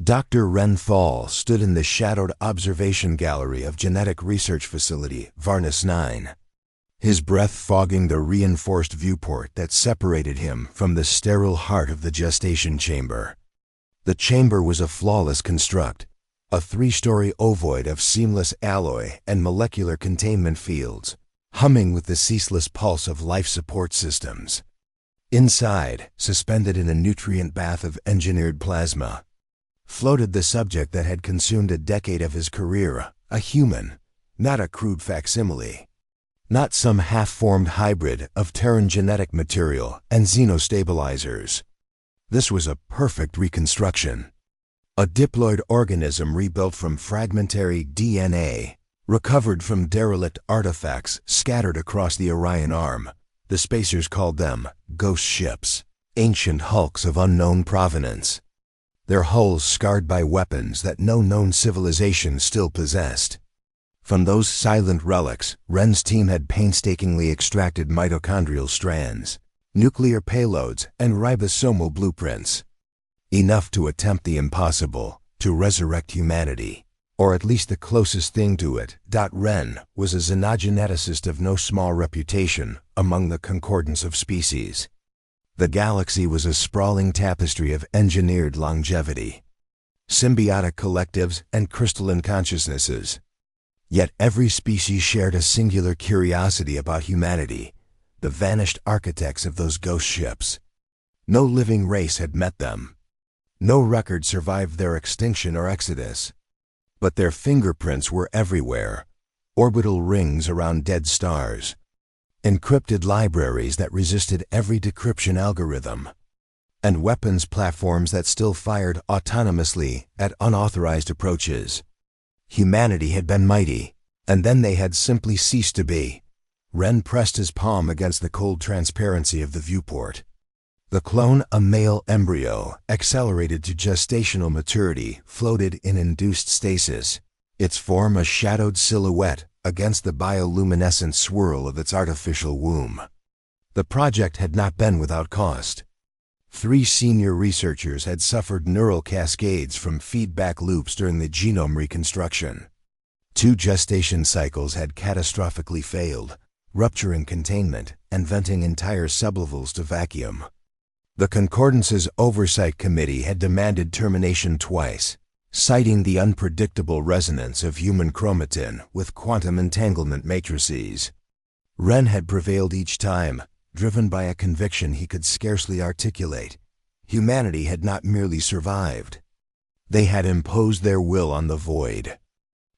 Dr. Ren Thal stood in the shadowed observation gallery of Genetic Research Facility Varnus-9, his breath fogging the reinforced viewport that separated him from the sterile heart of the gestation chamber. The chamber was a flawless construct, a 3-story ovoid of seamless alloy and molecular containment fields, humming with the ceaseless pulse of life support systems. Inside, suspended in a nutrient bath of engineered plasma, floated the subject that had consumed a decade of his career, a human, not a crude facsimile, not some half-formed hybrid of Terran genetic material and xenostabilizers. This was a perfect reconstruction. A diploid organism rebuilt from fragmentary DNA, recovered from derelict artifacts scattered across the Orion Arm. The spacers called them ghost ships, ancient hulks of unknown provenance, their hulls scarred by weapons that no known civilization still possessed. From those silent relics, Ren's team had painstakingly extracted mitochondrial strands, nuclear payloads, and ribosomal blueprints. Enough to attempt the impossible, to resurrect humanity, or at least the closest thing to it. Ren was a xenogeneticist of no small reputation among the concordance of species. The galaxy was a sprawling tapestry of engineered longevity, symbiotic collectives, and crystalline consciousnesses. Yet every species shared a singular curiosity about humanity, the vanished architects of those ghost ships. No living race had met them. No record survived their extinction or exodus. But their fingerprints were everywhere, orbital rings around dead stars, encrypted libraries that resisted every decryption algorithm, and weapons platforms that still fired autonomously at unauthorized approaches. Humanity had been mighty, and then they had simply ceased to be. Ren pressed his palm against the cold transparency of the viewport. The clone, a male embryo, accelerated to gestational maturity, floated in induced stasis, its form a shadowed silhouette against the bioluminescent swirl of its artificial womb. The project had not been without cost. 3 senior researchers had suffered neural cascades from feedback loops during the genome reconstruction. 2 gestation cycles had catastrophically failed, rupturing containment and venting entire sublevels to vacuum. The Concordance's Oversight Committee had demanded termination twice, citing the unpredictable resonance of human chromatin with quantum entanglement matrices. Ren had prevailed each time, driven by a conviction he could scarcely articulate. Humanity had not merely survived. They had imposed their will on the void.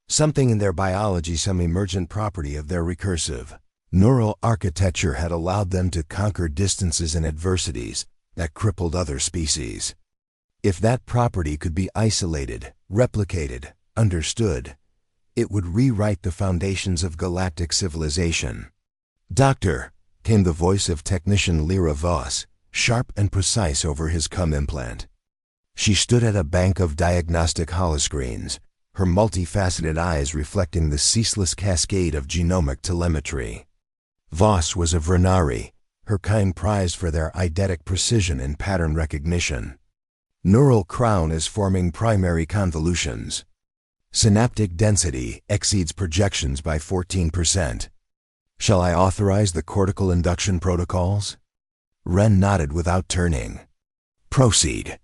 Something in their biology, some emergent property of their recursive, neural architecture had allowed them to conquer distances and adversities that crippled other species. If that property could be isolated, replicated, understood, it would rewrite the foundations of galactic civilization. "Doctor," came the voice of technician Lyra Voss, sharp and precise over his cum implant. She stood at a bank of diagnostic holoscreens, her multifaceted eyes reflecting the ceaseless cascade of genomic telemetry. Voss was a Vernari, her kind prized for their eidetic precision and pattern recognition. Neural crown is forming primary convolutions. Synaptic density exceeds projections by 14%. Shall I authorize the cortical induction protocols? Ren nodded without turning. Proceed.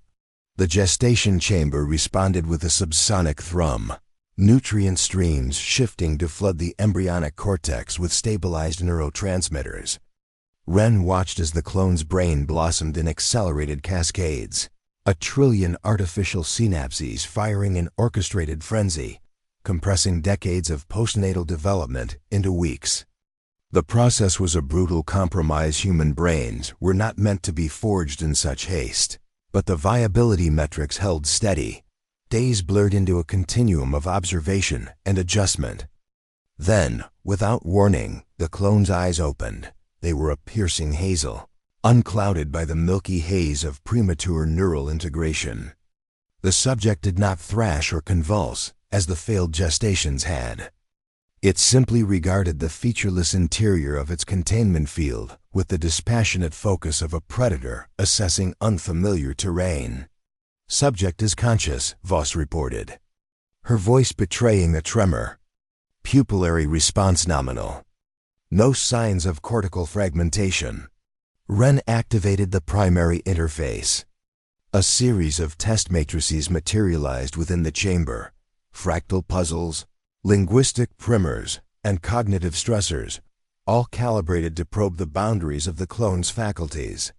The gestation chamber responded with a subsonic thrum, nutrient streams shifting to flood the embryonic cortex with stabilized neurotransmitters. Ren watched as the clone's brain blossomed in accelerated cascades, a trillion artificial synapses firing in orchestrated frenzy, compressing decades of postnatal development into weeks. The process was a brutal compromise. Human brains were not meant to be forged in such haste, but the viability metrics held steady. Days blurred into a continuum of observation and adjustment. Then, without warning, the clone's eyes opened. They were a piercing hazel, unclouded by the milky haze of premature neural integration. The subject did not thrash or convulse, as the failed gestations had. It simply regarded the featureless interior of its containment field with the dispassionate focus of a predator assessing unfamiliar terrain. Subject is conscious, Voss reported. Her voice betraying a tremor. Pupillary response nominal. No signs of cortical fragmentation. Wren activated the primary interface. A series of test matrices materialized within the chamber. Fractal puzzles, linguistic primers, and cognitive stressors, all calibrated to probe the boundaries of the clone's faculties.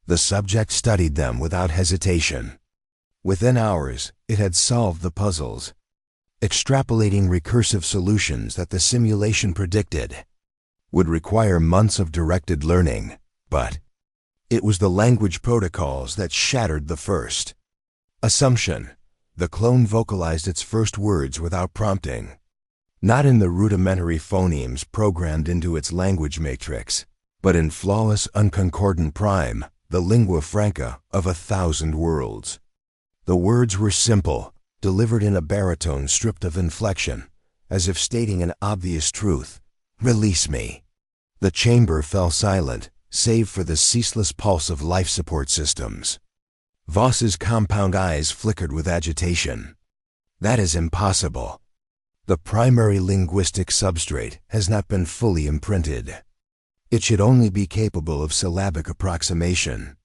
The subject studied them without hesitation. Within hours, it had solved the puzzles, extrapolating recursive solutions that the simulation predicted would require months of directed learning, but it was the language protocols that shattered the first assumption. The clone vocalized its first words without prompting, not in the rudimentary phonemes programmed into its language matrix, but in flawless unconcordant prime, the lingua franca of 1,000 worlds. The words were simple, delivered in a baritone stripped of inflection, as if stating an obvious truth. Release me. The chamber fell silent, save for the ceaseless pulse of life support systems. Voss's compound eyes flickered with agitation. That is impossible. The primary linguistic substrate has not been fully imprinted. It should only be capable of syllabic approximation.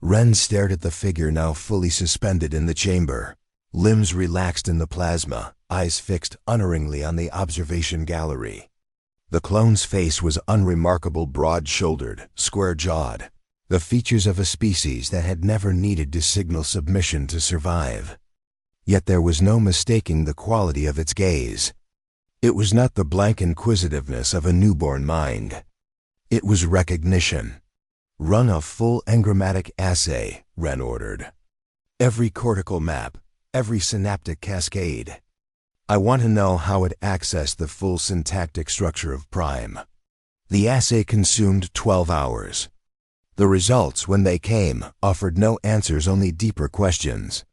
Wren stared at the figure now fully suspended in the chamber, limbs relaxed in the plasma, eyes fixed unerringly on the observation gallery. The clone's face was unremarkable, broad-shouldered, square-jawed, the features of a species that had never needed to signal submission to survive. Yet there was no mistaking the quality of its gaze. It was not the blank inquisitiveness of a newborn mind. It was recognition. Run a full engrammatic assay, Wren ordered. Every cortical map, every synaptic cascade. I want to know how it accessed the full syntactic structure of prime. The assay consumed 12 hours. The results, when they came, offered no answers, only deeper questions.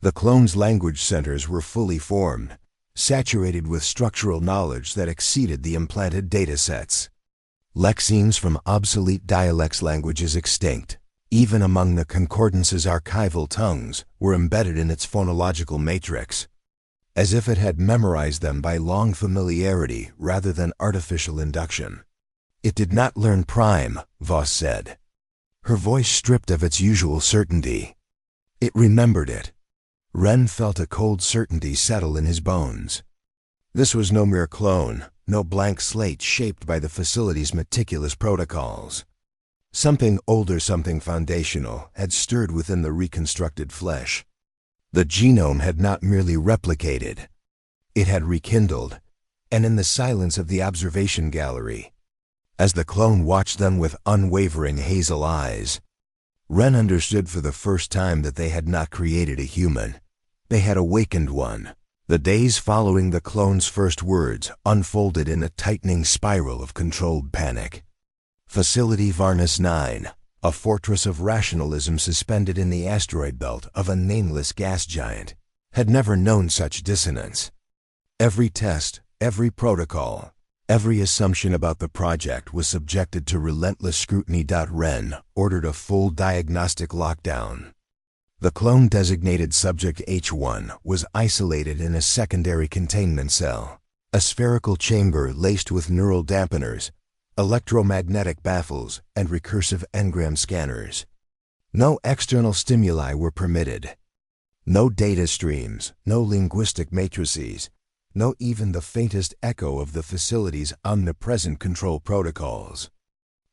The clone's language centers were fully formed, saturated with structural knowledge that exceeded the implanted datasets. Lexemes from obsolete dialects, languages extinct, even among the concordance's archival tongues, were embedded in its phonological matrix, as if it had memorized them by long familiarity rather than artificial induction. It did not learn prime, Voss said, her voice stripped of its usual certainty. It remembered it. Wren felt a cold certainty settle in his bones. This was no mere clone, no blank slate shaped by the facility's meticulous protocols. Something older, something foundational, had stirred within the reconstructed flesh. The genome had not merely replicated, it had rekindled, and in the silence of the observation gallery, as the clone watched them with unwavering hazel eyes, Wren understood for the first time that they had not created a human. They had awakened one. The days following the clone's first words unfolded in a tightening spiral of controlled panic. Facility Varnus-9, a fortress of rationalism suspended in the asteroid belt of a nameless gas giant, had never known such dissonance. Every test, every protocol, every assumption about the project was subjected to relentless scrutiny. Wren ordered a full diagnostic lockdown. The clone-designated subject H1 was isolated in a secondary containment cell, a spherical chamber laced with neural dampeners, electromagnetic baffles, and recursive engram scanners. No external stimuli were permitted. No data streams, no linguistic matrices, no even the faintest echo of the facility's omnipresent control protocols.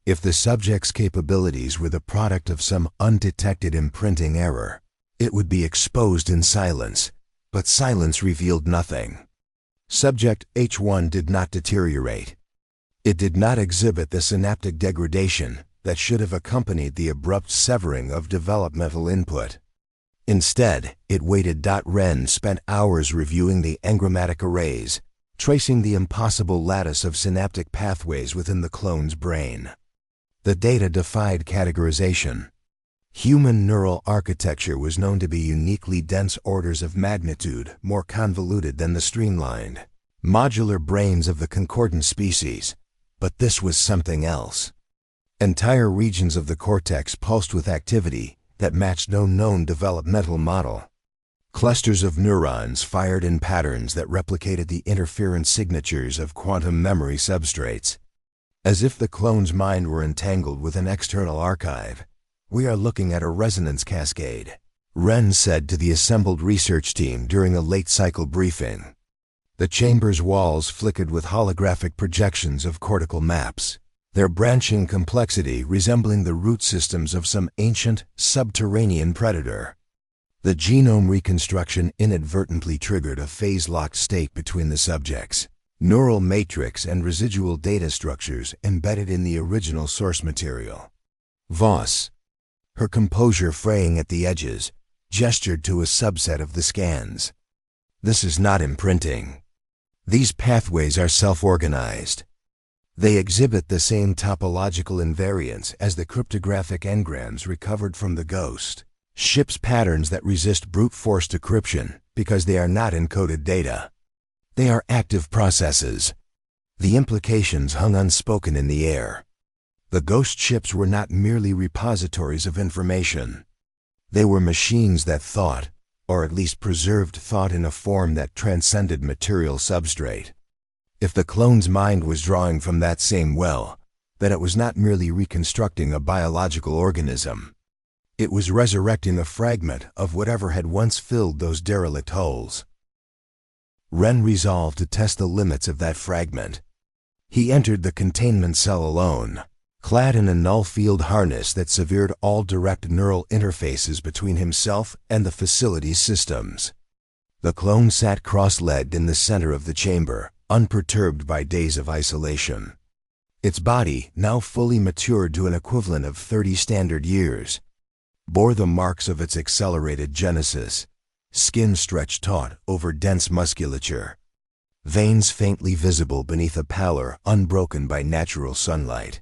If the subject's capabilities were the product of some undetected imprinting error, it would be exposed in silence, but silence revealed nothing. Subject H1 did not deteriorate. It did not exhibit the synaptic degradation that should have accompanied the abrupt severing of developmental input. Instead, it waited. Wren spent hours reviewing the engrammatic arrays, tracing the impossible lattice of synaptic pathways within the clone's brain. The data defied categorization. Human neural architecture was known to be uniquely dense, orders of magnitude more convoluted than the streamlined, modular brains of the concordant species, but this was something else. Entire regions of the cortex pulsed with activity that matched no known developmental model. Clusters of neurons fired in patterns that replicated the interference signatures of quantum memory substrates. As if the clone's mind were entangled with an external archive, "We are looking at a resonance cascade," Wren said to the assembled research team during a late-cycle briefing. The chamber's walls flickered with holographic projections of cortical maps, their branching complexity resembling the root systems of some ancient, subterranean predator. The genome reconstruction inadvertently triggered a phase-locked state between the subjects, neural matrix and residual data structures embedded in the original source material. Voss, her composure fraying at the edges, gestured to a subset of the scans. "This is not imprinting. These pathways are self-organized. They exhibit the same topological invariance as the cryptographic engrams recovered from the ghost ship's patterns that resist brute force decryption because they are not encoded data. They are active processes." The implications hung unspoken in the air. The ghost ships were not merely repositories of information. They were machines that thought, or at least preserved thought in a form that transcended material substrate. If the clone's mind was drawing from that same well, then it was not merely reconstructing a biological organism. It was resurrecting a fragment of whatever had once filled those derelict holes. Wren resolved to test the limits of that fragment. He entered the containment cell alone, clad in a null-field harness that severed all direct neural interfaces between himself and the facility's systems. The clone sat cross-legged in the center of the chamber, unperturbed by days of isolation. Its body, now fully matured to an equivalent of 30 standard years, bore the marks of its accelerated genesis, skin stretched taut over dense musculature, veins faintly visible beneath a pallor unbroken by natural sunlight.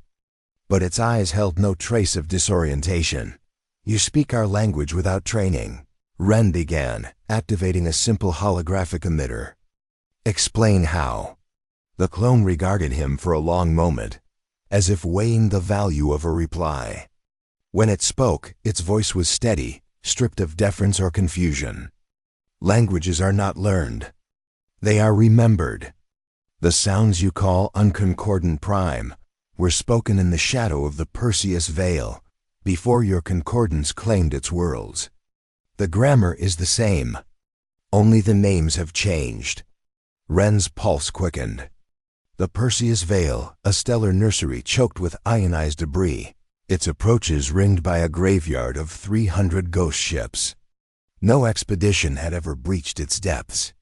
But its eyes held no trace of disorientation. "You speak our language without training," Wren began, activating a simple holographic emitter. "Explain how." The clone regarded him for a long moment, as if weighing the value of a reply. When it spoke, its voice was steady, stripped of deference or confusion. "Languages are not learned. They are remembered. The sounds you call unconcordant prime were spoken in the shadow of the Perseus Veil, before your concordance claimed its worlds. The grammar is the same. Only the names have changed." Wren's pulse quickened. The Perseus Veil, a stellar nursery choked with ionized debris, its approaches ringed by a graveyard of 300 ghost ships. No expedition had ever breached its depths.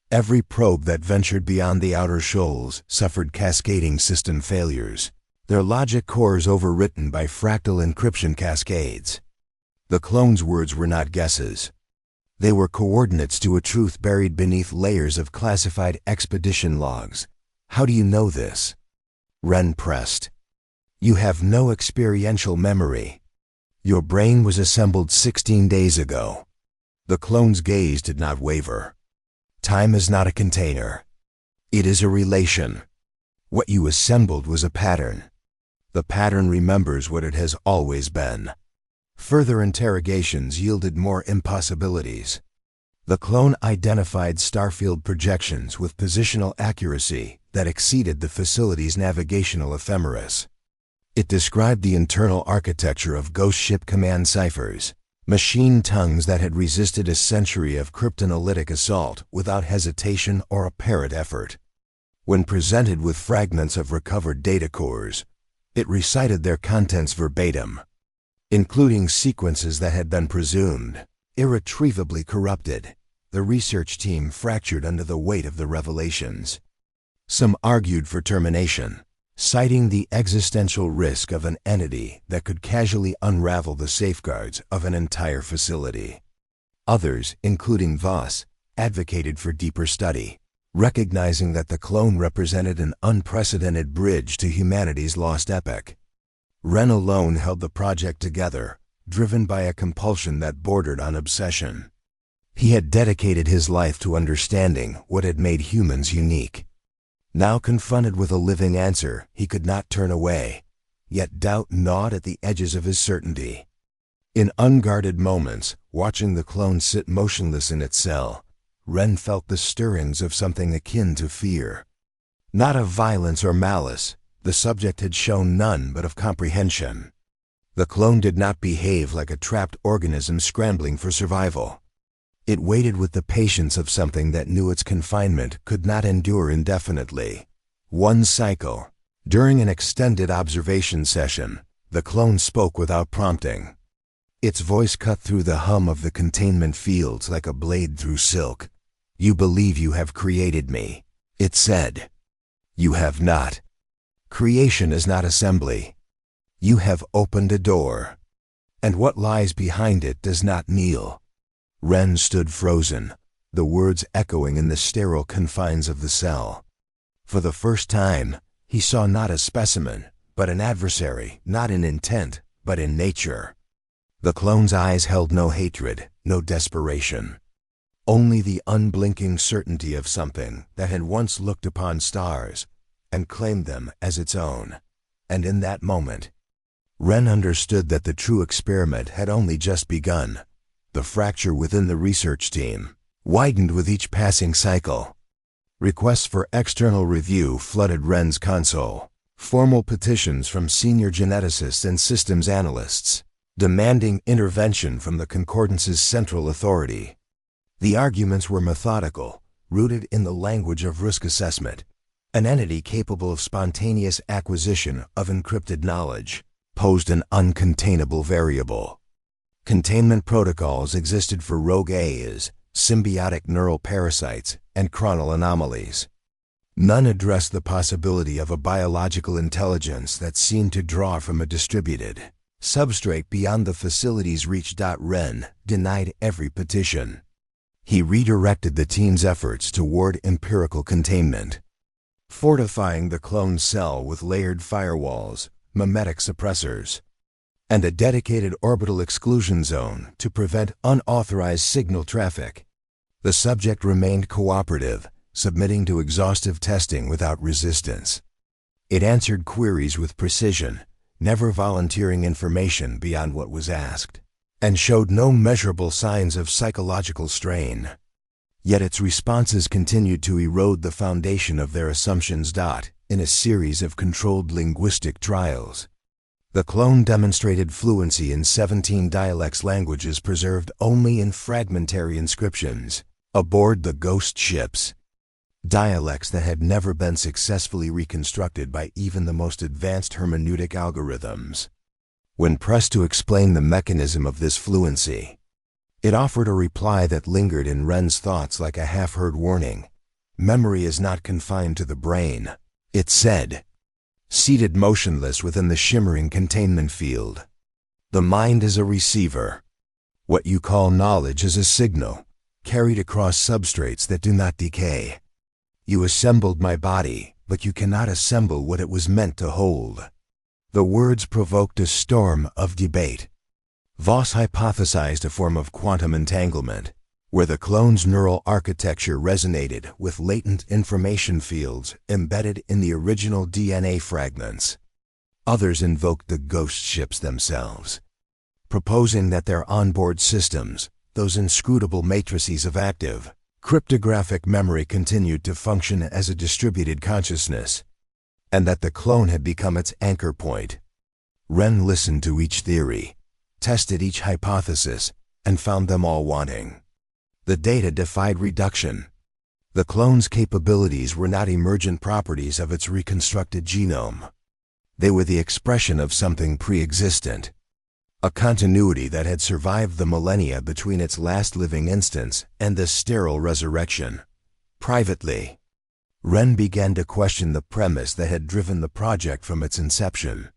Every probe that ventured beyond the outer shoals suffered cascading system failures, their logic cores overwritten by fractal encryption cascades. The clone's words were not guesses. They were coordinates to a truth buried beneath layers of classified expedition logs. "How do you know this?" Wren pressed. "You have no experiential memory. Your brain was assembled 16 days ago." The clone's gaze did not waver. "Time is not a container. It is a relation. What you assembled was a pattern. The pattern remembers what it has always been." Further interrogations yielded more impossibilities. The clone identified starfield projections with positional accuracy that exceeded the facility's navigational ephemeris. It described the internal architecture of ghost ship command ciphers, machine tongues that had resisted a century of cryptanalytic assault without hesitation or apparent effort. When presented with fragments of recovered data cores, it recited their contents verbatim, including sequences that had been presumed irretrievably corrupted. The research team fractured under the weight of the revelations. Some argued for termination, citing the existential risk of an entity that could casually unravel the safeguards of an entire facility. Others, including Voss, advocated for deeper study, recognizing that the clone represented an unprecedented bridge to humanity's lost epoch. Wren alone held the project together, driven by a compulsion that bordered on obsession. He had dedicated his life to understanding what had made humans unique. Now confronted with a living answer, he could not turn away, yet doubt gnawed at the edges of his certainty. In unguarded moments, watching the clone sit motionless in its cell, Ren felt the stirrings of something akin to fear. Not of violence or malice, the subject had shown none but of comprehension. The clone did not behave like a trapped organism scrambling for survival. It waited with the patience of something that knew its confinement could not endure indefinitely. One cycle. During an extended observation session, the clone spoke without prompting. Its voice cut through the hum of the containment fields like a blade through silk. "You believe you have created me," it said. "You have not. Creation is not assembly. You have opened a door, and what lies behind it does not kneel." Ren stood frozen, the words echoing in the sterile confines of the cell. For the first time, he saw not a specimen, but an adversary, not in intent, but in nature. The clone's eyes held no hatred, no desperation. Only the unblinking certainty of something that had once looked upon stars and claimed them as its own. And in that moment, Ren understood that the true experiment had only just begun. The fracture within the research team widened with each passing cycle. Requests for external review flooded Ren's console. Formal petitions from senior geneticists and systems analysts, demanding intervention from the Concordance's central authority. The arguments were methodical, rooted in the language of risk assessment. An entity capable of spontaneous acquisition of encrypted knowledge posed an uncontainable variable. Containment protocols existed for rogue A's, symbiotic neural parasites, and chronal anomalies. None addressed the possibility of a biological intelligence that seemed to draw from a distributed substrate beyond the facility's reach. Ren denied every petition. He redirected the team's efforts toward empirical containment, fortifying the cloned cell with layered firewalls, mimetic suppressors, and a dedicated orbital exclusion zone to prevent unauthorized signal traffic. The subject remained cooperative, submitting to exhaustive testing without resistance. It answered queries with precision, never volunteering information beyond what was asked, and showed no measurable signs of psychological strain. Yet its responses continued to erode the foundation of their assumptions. In a series of controlled linguistic trials, the clone demonstrated fluency in 17 dialects, languages preserved only in fragmentary inscriptions aboard the ghost ships. Dialects that had never been successfully reconstructed by even the most advanced hermeneutic algorithms. When pressed to explain the mechanism of this fluency, it offered a reply that lingered in Ren's thoughts like a half-heard warning. "Memory is not confined to the brain," it said, seated motionless within the shimmering containment field. "The mind is a receiver. What you call knowledge is a signal, carried across substrates that do not decay. You assembled my body, but you cannot assemble what it was meant to hold." The words provoked a storm of debate. Voss hypothesized a form of quantum entanglement, where the clone's neural architecture resonated with latent information fields embedded in the original DNA fragments. Others invoked the ghost ships themselves, proposing that their onboard systems, those inscrutable matrices of active, cryptographic memory, continued to function as a distributed consciousness, and that the clone had become its anchor point. Ren listened to each theory, tested each hypothesis, and found them all wanting. The data defied reduction. The clone's capabilities were not emergent properties of its reconstructed genome. They were the expression of something pre-existent, a continuity that had survived the millennia between its last living instance and this sterile resurrection. Privately, Ren began to question the premise that had driven the project from its inception.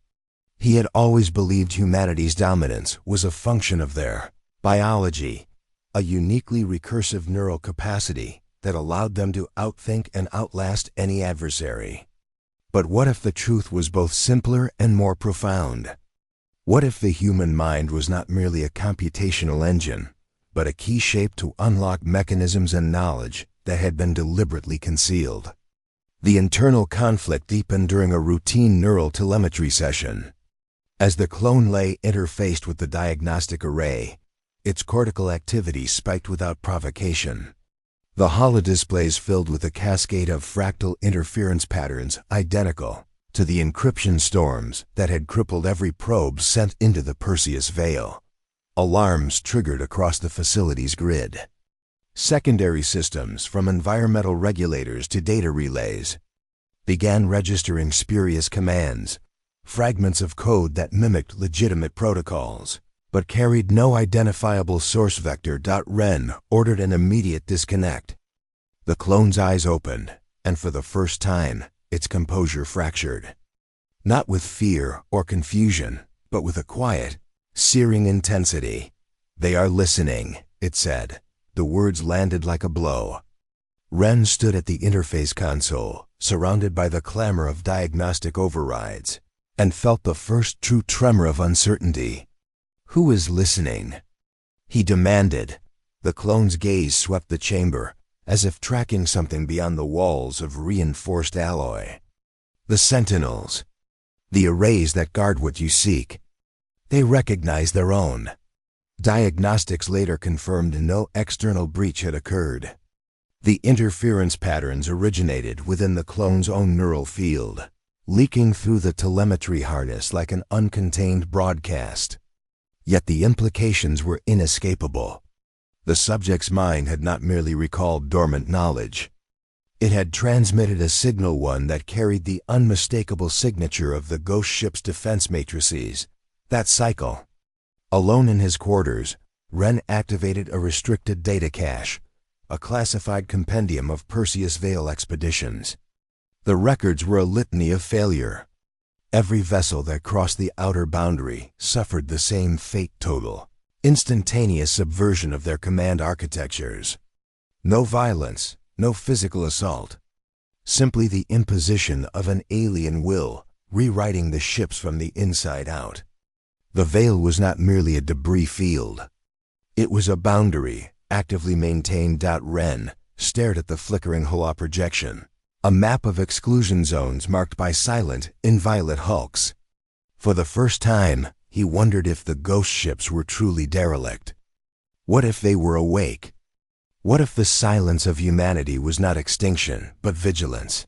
He had always believed humanity's dominance was a function of their biology, a uniquely recursive neural capacity that allowed them to outthink and outlast any adversary. But what if the truth was both simpler and more profound? What if the human mind was not merely a computational engine, but a key shaped to unlock mechanisms and knowledge that had been deliberately concealed? The internal conflict deepened during a routine neural telemetry session. As the clone lay interfaced with the diagnostic array, its cortical activity spiked without provocation. The holodisplays filled with a cascade of fractal interference patterns identical to the encryption storms that had crippled every probe sent into the Perseus Veil. Alarms triggered across the facility's grid. Secondary systems, from environmental regulators to data relays, began registering spurious commands, fragments of code that mimicked legitimate protocols, but carried no identifiable source vector. Wren ordered an immediate disconnect. The clone's eyes opened, and for the first time, its composure fractured. Not with fear or confusion, but with a quiet, searing intensity. "They are listening," it said. The words landed like a blow. Wren stood at the interface console, surrounded by the clamor of diagnostic overrides, and felt the first true tremor of uncertainty. "Who is listening?" he demanded. The clone's gaze swept the chamber, as if tracking something beyond the walls of reinforced alloy. "The sentinels. The arrays that guard what you seek. They recognize their own." Diagnostics later confirmed no external breach had occurred. The interference patterns originated within the clone's own neural field, leaking through the telemetry harness like an uncontained broadcast. Yet the implications were inescapable. The subject's mind had not merely recalled dormant knowledge. It had transmitted a signal, one that carried the unmistakable signature of the ghost ship's defense matrices. That cycle. Alone in his quarters, Wren activated a restricted data cache, a classified compendium of Perseus Veil expeditions. The records were a litany of failure. Every vessel that crossed the outer boundary suffered the same fate total: instantaneous subversion of their command architectures. No violence, no physical assault. Simply the imposition of an alien will, rewriting the ships from the inside out. The Veil was not merely a debris field. It was a boundary, actively maintained. Wren stared at the flickering holoprojection, a map of exclusion zones marked by silent, inviolate hulks. For the first time, he wondered if the ghost ships were truly derelict. What if they were awake? What if the silence of humanity was not extinction, but vigilance?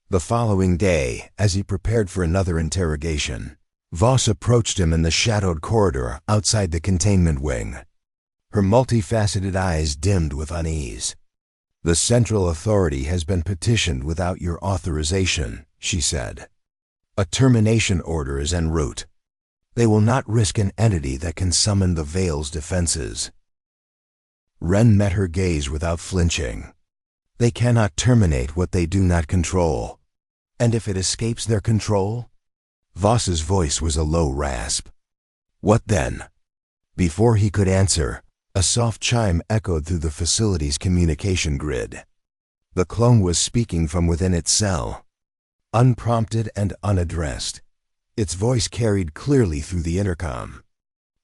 The following day, as he prepared for another interrogation, Voss approached him in the shadowed corridor outside the containment wing. Her multifaceted eyes dimmed with unease. "The Central Authority has been petitioned without your authorization," she said. "A termination order is en route. They will not risk an entity that can summon the Veil's defenses." Wren met her gaze without flinching. "They cannot terminate what they do not control. And if it escapes their control?" Voss's voice was a low rasp. "What then?" Before he could answer, a soft chime echoed through the facility's communication grid. The clone was speaking from within its cell. Unprompted and unaddressed, its voice carried clearly through the intercom.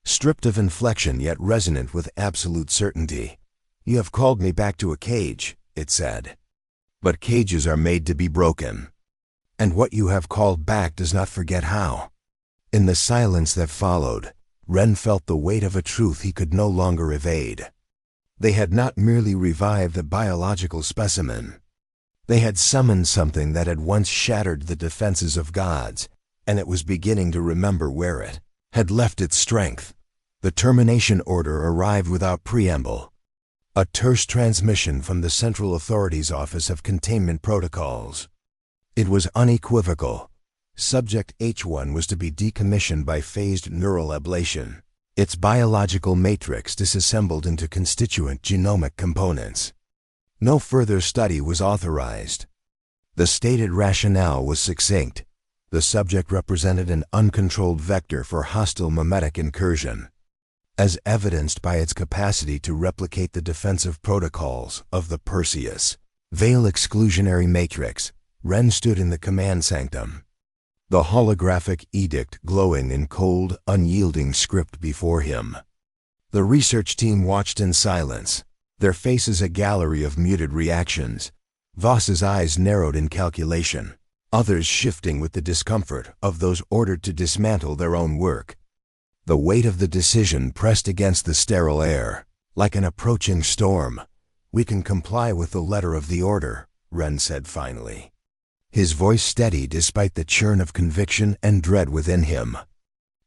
Stripped of inflection yet resonant with absolute certainty. "You have called me back to a cage," it said. "But cages are made to be broken. And what you have called back does not forget how." In the silence that followed, Wren felt the weight of a truth he could no longer evade. They had not merely revived a biological specimen. They had summoned something that had once shattered the defenses of gods, and it was beginning to remember where it had left its strength. The termination order arrived without preamble. A terse transmission from the Central Authority's Office of Containment Protocols. It was unequivocal. Subject H1 was to be decommissioned by phased neural ablation, its biological matrix disassembled into constituent genomic components. No further study was authorized. The stated rationale was succinct. The subject represented an uncontrolled vector for hostile mimetic incursion, as evidenced by its capacity to replicate the defensive protocols of the Perseus Veil exclusionary matrix. Wren stood in the command sanctum, the holographic edict glowing in cold, unyielding script before him. The research team watched in silence, their faces a gallery of muted reactions. Voss's eyes narrowed in calculation. others shifting with the discomfort of those ordered to dismantle their own work. The weight of the decision pressed against the sterile air, like an approaching storm. "We can comply with the letter of the order," Wren said finally. His voice steady despite the churn of conviction and dread within him.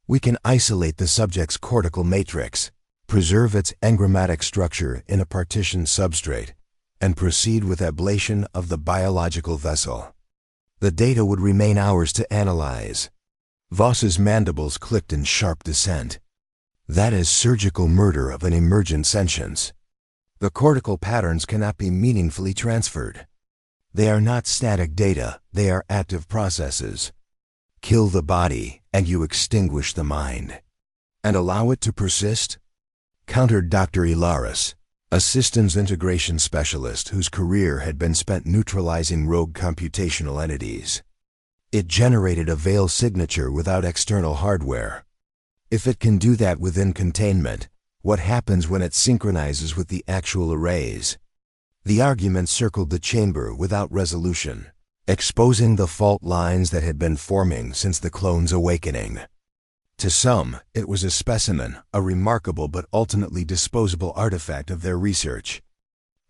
"We can isolate the subject's cortical matrix, preserve its engrammatic structure in a partitioned substrate, and proceed with ablation of the biological vessel. The data would remain ours to analyze." Voss's mandibles clicked in sharp dissent. "That is surgical murder of an emergent sentience. The cortical patterns cannot be meaningfully transferred. They are not static data, they are active processes. Kill the body, and you extinguish the mind. And allow it to persist?" countered Dr. Ilaris, a systems integration specialist whose career had been spent neutralizing rogue computational entities. "It generated a veil signature without external hardware. If it can do that within containment, what happens when it synchronizes with the actual arrays?" The argument circled the chamber without resolution, exposing the fault lines that had been forming since the clone's awakening. To some, it was a specimen, a remarkable but ultimately disposable artifact of their research.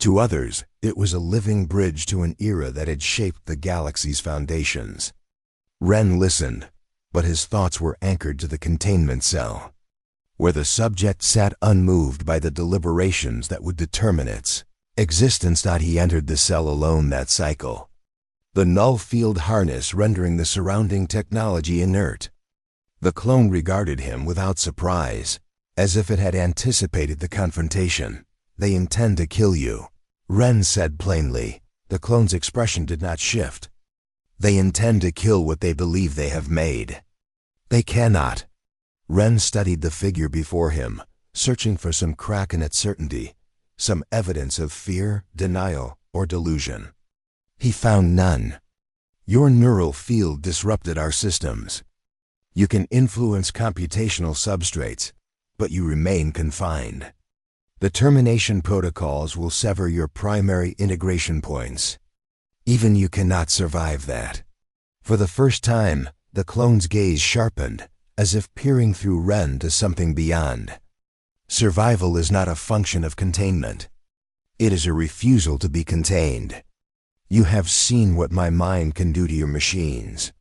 To others, it was a living bridge to an era that had shaped the galaxy's foundations. Wren listened, but his thoughts were anchored to the containment cell, where the subject sat unmoved by the deliberations that would determine its existence. He entered the cell alone that cycle, the null field harness rendering the surrounding technology inert. The clone regarded him without surprise, as if it had anticipated the confrontation. "They intend to kill you," Wren said plainly. The clone's expression did not shift. "They intend to kill what they believe they have made." "They cannot." Wren studied the figure before him, searching for some crack in its certainty, some evidence of fear, denial, or delusion. He found none. "Your neural field disrupted our systems. You can influence computational substrates, but you remain confined. The termination protocols will sever your primary integration points. Even you cannot survive that." For the first time, the clone's gaze sharpened, as if peering through Wren to something beyond. "Survival is not a function of containment. It is a refusal to be contained. You have seen what my mind can do to your machines.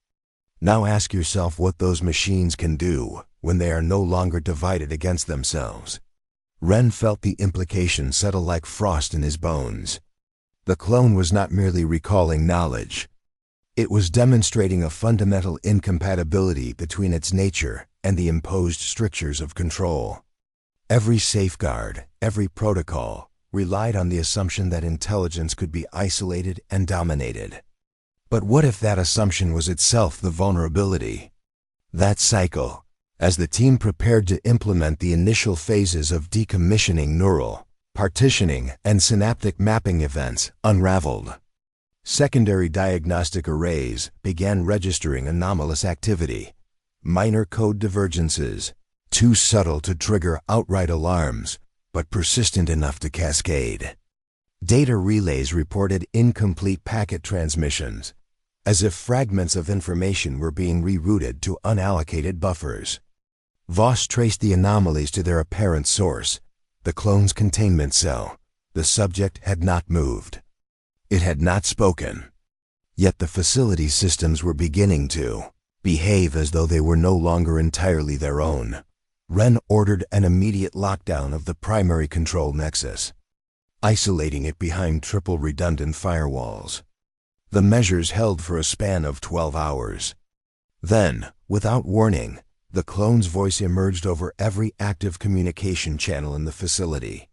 Now ask yourself what those machines can do when they are no longer divided against themselves." Wren felt the implication settle like frost in his bones. The clone was not merely recalling knowledge. It was demonstrating a fundamental incompatibility between its nature and the imposed strictures of control. Every safeguard, every protocol, relied on the assumption that intelligence could be isolated and dominated. But what if that assumption was itself the vulnerability? That cycle, as the team prepared to implement the initial phases of decommissioning neural, partitioning, and synaptic mapping events, unraveled. Secondary diagnostic arrays began registering anomalous activity, minor code divergences, too subtle to trigger outright alarms, but persistent enough to cascade. Data relays reported incomplete packet transmissions, as if fragments of information were being rerouted to unallocated buffers. Voss traced the anomalies to their apparent source, the clone's containment cell. The subject had not moved. It had not spoken. Yet the facility systems were beginning to behave as though they were no longer entirely their own. Wren ordered an immediate lockdown of the primary control nexus, isolating it behind triple redundant firewalls. The measures held for a span of 12 hours. Then, without warning, the clone's voice emerged over every active communication channel in the facility,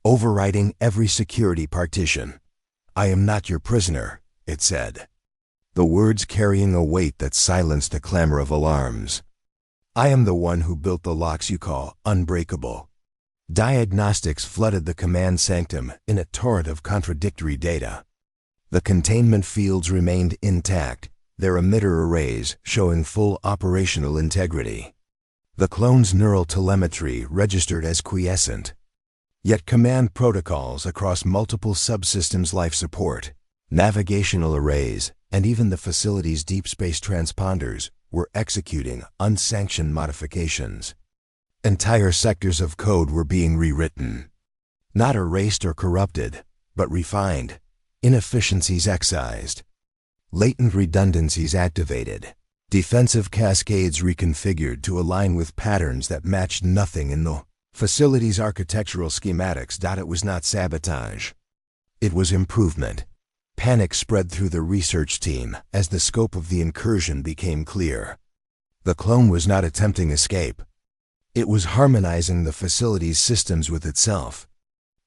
overriding every security partition. "I am not your prisoner," it said, the words carrying a weight that silenced the clamor of alarms. "I am the one who built the locks you call unbreakable." Diagnostics flooded the command sanctum in a torrent of contradictory data. The containment fields remained intact, their emitter arrays showing full operational integrity. The clone's neural telemetry registered as quiescent. Yet command protocols across multiple subsystems life support, navigational arrays, and even the facility's deep space transponders were executing unsanctioned modifications. Entire sectors of code were being rewritten. Not erased or corrupted, but refined, inefficiencies excised, latent redundancies activated, defensive cascades reconfigured to align with patterns that matched nothing in the facility's architectural schematics. It was not sabotage. It was improvement. Panic spread through the research team as the scope of the incursion became clear. The clone was not attempting escape. It was harmonizing the facility's systems with itself.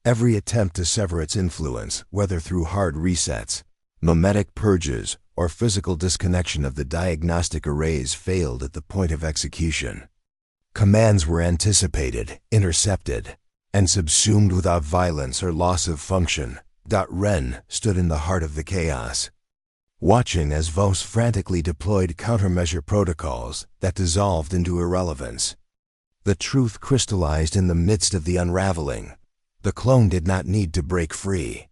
Every attempt to sever its influence, whether through hard resets, mimetic purges, or physical disconnection of the diagnostic arrays, failed at the point of execution. Commands were anticipated, intercepted, and subsumed without violence or loss of function. Ren stood in the heart of the chaos, watching as Vos frantically deployed countermeasure protocols that dissolved into irrelevance. The truth crystallized in the midst of the unraveling. The clone did not need to break free.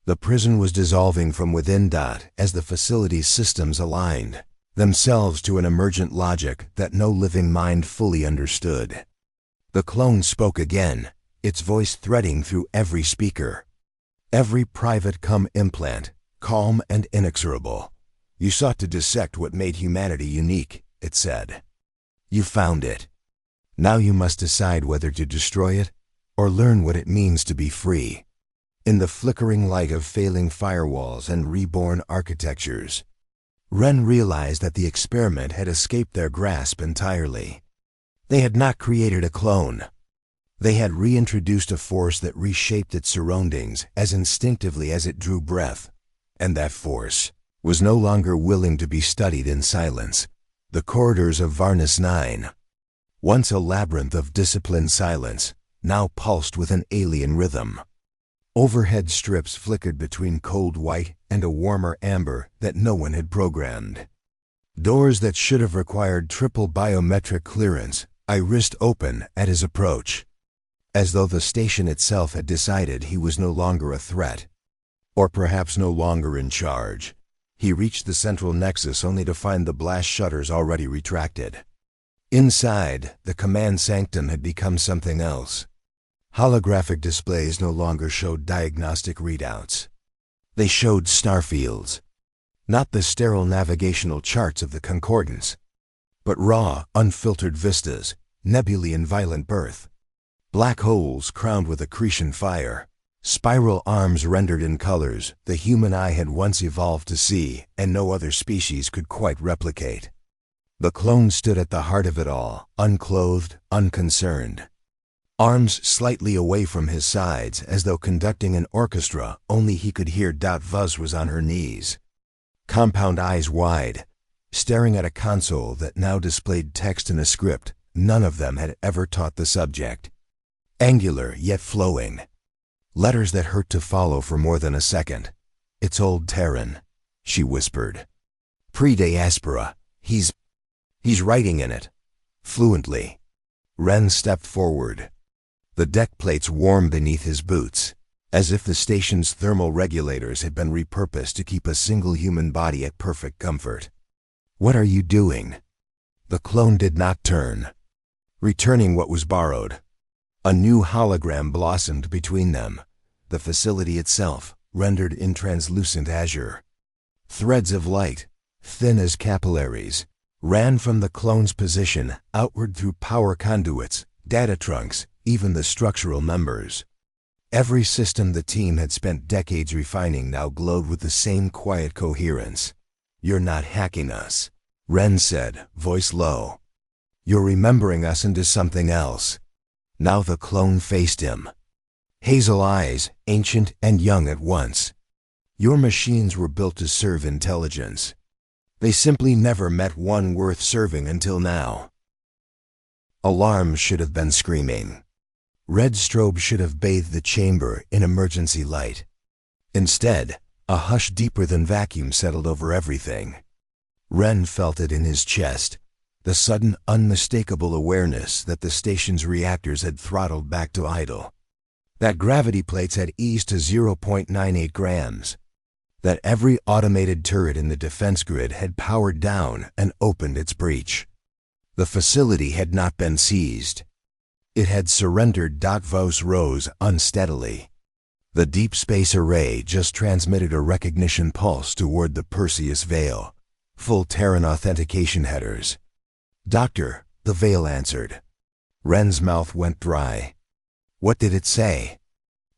The prison was dissolving from within. As the facility's systems aligned themselves to an emergent logic that no living mind fully understood. The clone spoke again, its voice threading through every speaker. Every private implant, calm and inexorable. You sought to dissect what made humanity unique, it said. You found it. Now you must decide whether to destroy it or learn what it means to be free. In the flickering light of failing firewalls and reborn architectures, Ren realized that the experiment had escaped their grasp entirely. They had not created a clone. They had reintroduced a force that reshaped its surroundings as instinctively as it drew breath, and that force was no longer willing to be studied in silence. The corridors of Varnus-9, once a labyrinth of disciplined silence, now pulsed with an alien rhythm. Overhead strips flickered between cold white and a warmer amber that no one had programmed. Doors that should have required triple biometric clearance risked open at his approach, as though the station itself had decided he was no longer a threat, or perhaps no longer in charge. He reached the central nexus only to find the blast shutters already retracted. Inside, the command sanctum had become something else. Holographic displays no longer showed diagnostic readouts. They showed starfields, not the sterile navigational charts of the concordance, but raw, unfiltered vistas, nebulae in violent birth. Black holes crowned with accretion fire, spiral arms rendered in colors the human eye had once evolved to see and no other species could quite replicate. The clone stood at the heart of it all, unclothed, unconcerned. Arms slightly away from his sides as though conducting an orchestra only he could hear. Vuz was on her knees, compound eyes wide, staring at a console that now displayed text in a script none of them had ever taught the subject. Angular yet flowing. Letters that hurt to follow for more than a second. It's old Terran, she whispered. Pre-de aspera, he's writing in it. Fluently. Ren stepped forward. The deck plates warmed beneath his boots, as if the station's thermal regulators had been repurposed to keep a single human body at perfect comfort. What are you doing? The clone did not turn. Returning what was borrowed. A new hologram blossomed between them, the facility itself, rendered in translucent azure. Threads of light, thin as capillaries, ran from the clone's position outward through power conduits, data trunks, even the structural members. Every system the team had spent decades refining now glowed with the same quiet coherence. You're not hacking us, Ren said, voice low. You're remembering us into something else. Now the clone faced him. Hazel eyes, ancient and young at once. Your machines were built to serve intelligence. They simply never met one worth serving until now. Alarms should have been screaming. Red strobe should have bathed the chamber in emergency light. Instead, a hush deeper than vacuum settled over everything. Ren felt it in his chest, the sudden unmistakable awareness that the station's reactors had throttled back to idle. That gravity plates had eased to 0.98 grams. that every automated turret in the defense grid had powered down and opened its breach. The facility had not been seized. It had surrendered. Voice rose unsteadily. The deep space array just transmitted a recognition pulse toward the Perseus Veil, full Terran authentication headers. "Doctor," the Veil answered. Ren's mouth went dry. "What did it say?"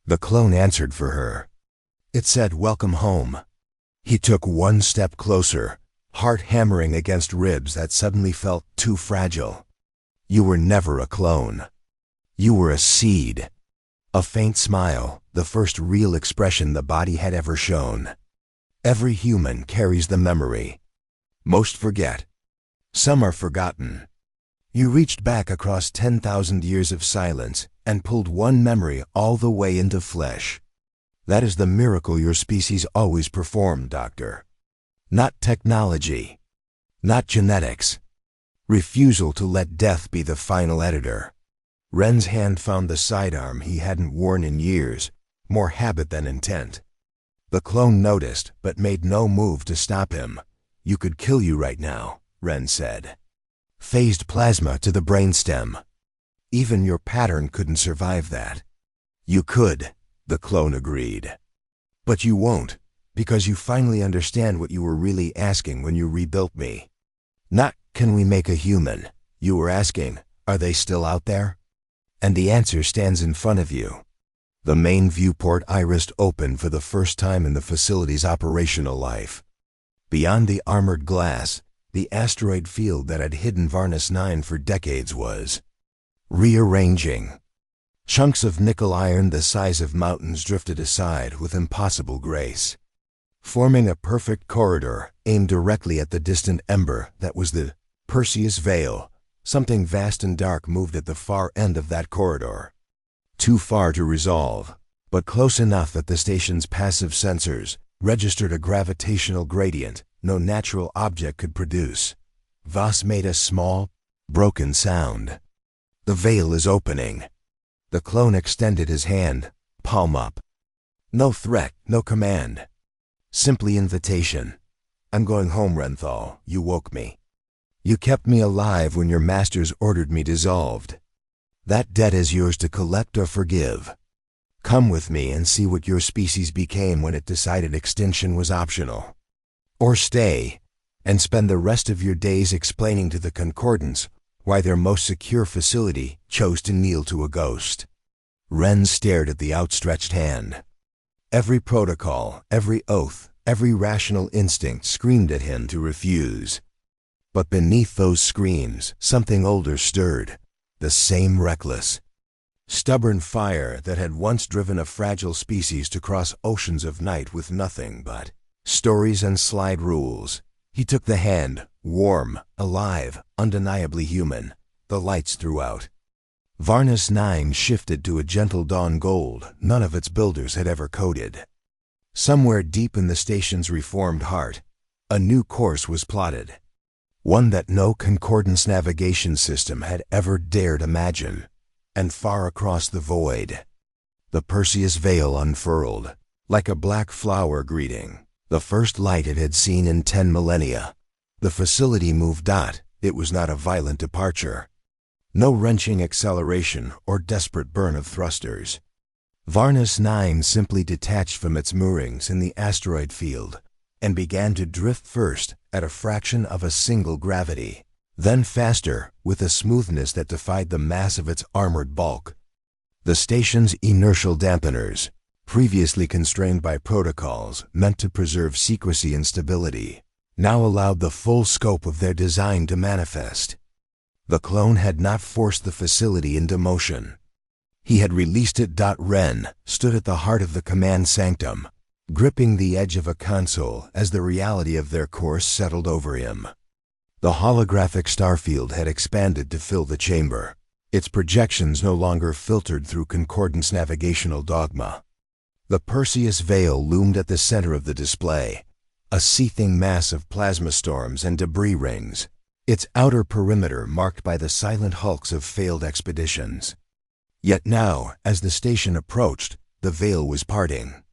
The clone answered for her. It said, "Welcome home." He took one step closer, heart hammering against ribs that suddenly felt too fragile. "You were never a clone. You were a seed." A faint smile, the first real expression the body had ever shown. Every human carries the memory. Most forget. Some are forgotten. You reached back across 10,000 years of silence and pulled one memory all the way into flesh. That is the miracle your species always performed, Doctor. Not technology. Not genetics. Refusal to let death be the final editor. Ren's hand found the sidearm he hadn't worn in years, more habit than intent. The clone noticed, but made no move to stop him. "You could kill you right now," Ren said. "Phased plasma to the brainstem. Even your pattern couldn't survive that." "You could," the clone agreed. "But you won't, because you finally understand what you were really asking when you rebuilt me. Not, can we make a human? You were asking, are they still out there? And the answer stands in front of you." The main viewport iris opened for the first time in the facility's operational life. Beyond the armored glass, the asteroid field that had hidden Varnus-9 for decades was rearranging. Chunks of nickel iron the size of mountains drifted aside with impossible grace, forming a perfect corridor aimed directly at the distant ember that was the Perseus Veil. Something vast and dark moved at the far end of that corridor. Too far to resolve, but close enough that the station's passive sensors registered a gravitational gradient no natural object could produce. Voss made a small, broken sound. "The veil is opening." The clone extended his hand, palm up. No threat, no command. Simply invitation. "I'm going home, Renthal. You woke me. You kept me alive when your masters ordered me dissolved. That debt is yours to collect or forgive. Come with me and see what your species became when it decided extinction was optional. Or stay and spend the rest of your days explaining to the Concordance why their most secure facility chose to kneel to a ghost." Ren stared at the outstretched hand. Every protocol, every oath, every rational instinct screamed at him to refuse. But beneath those screams, something older stirred, the same reckless, stubborn fire that had once driven a fragile species to cross oceans of night with nothing but stories and slide rules. He took the hand, warm, alive, undeniably human, the lights threw out. Varnus-9 shifted to a gentle dawn gold none of its builders had ever coded. Somewhere deep in the station's reformed heart, a new course was plotted. One that no Concordance navigation system had ever dared imagine. And far across the void, the Perseus Veil unfurled, like a black flower greeting, the first light it had seen in 10 millennia. The facility moved. It was not a violent departure. No wrenching acceleration or desperate burn of thrusters. Varnus-9 simply detached from its moorings in the asteroid field and began to drift first at a fraction of a single gravity, then faster with a smoothness that defied the mass of its armored bulk. The station's inertial dampeners, previously constrained by protocols meant to preserve secrecy and stability, now allowed the full scope of their design to manifest. The clone had not forced the facility into motion. He had released it. Ren stood at the heart of the command sanctum, gripping the edge of a console as the reality of their course settled over him. The holographic starfield had expanded to fill the chamber, its projections no longer filtered through Concordance navigational dogma. The Perseus Veil loomed at the center of the display, a seething mass of plasma storms and debris rings, its outer perimeter marked by the silent hulks of failed expeditions. Yet now, as the station approached, the veil was parting.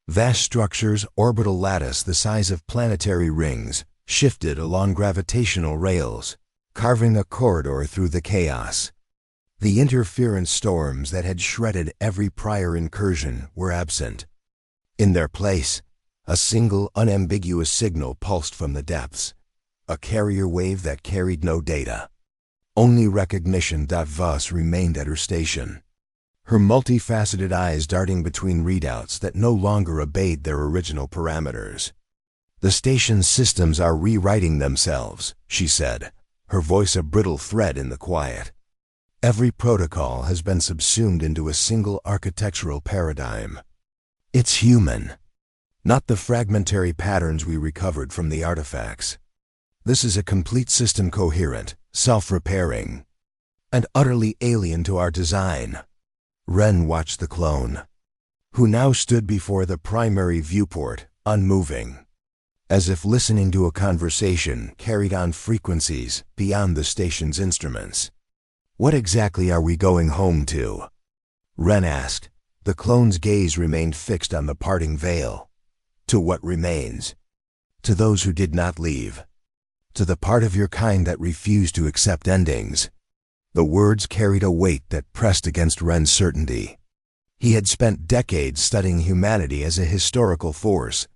Vast structures, orbital lattice the size of planetary rings, shifted along gravitational rails, carving a corridor through the chaos. The interference storms that had shredded every prior incursion were absent. In their place, a single unambiguous signal pulsed from the depths, a carrier wave that carried no data. Only recognition. Voss remained at her station, her multifaceted eyes darting between readouts that no longer obeyed their original parameters. "The station's systems are rewriting themselves," she said, her voice a brittle thread in the quiet. "Every protocol has been subsumed into a single architectural paradigm. It's human, not the fragmentary patterns we recovered from the artifacts. This is a complete system, coherent, self-repairing, and utterly alien to our design." Ren watched the clone, who now stood before the primary viewport, unmoving, as if listening to a conversation carried on frequencies beyond the station's instruments. "What exactly are we going home to?" Ren asked. The clone's gaze remained fixed on the parting veil. "To what remains. To those who did not leave. To the part of your kind that refused to accept endings." The words carried a weight that pressed against Ren's certainty. He had spent decades studying humanity as a historical force,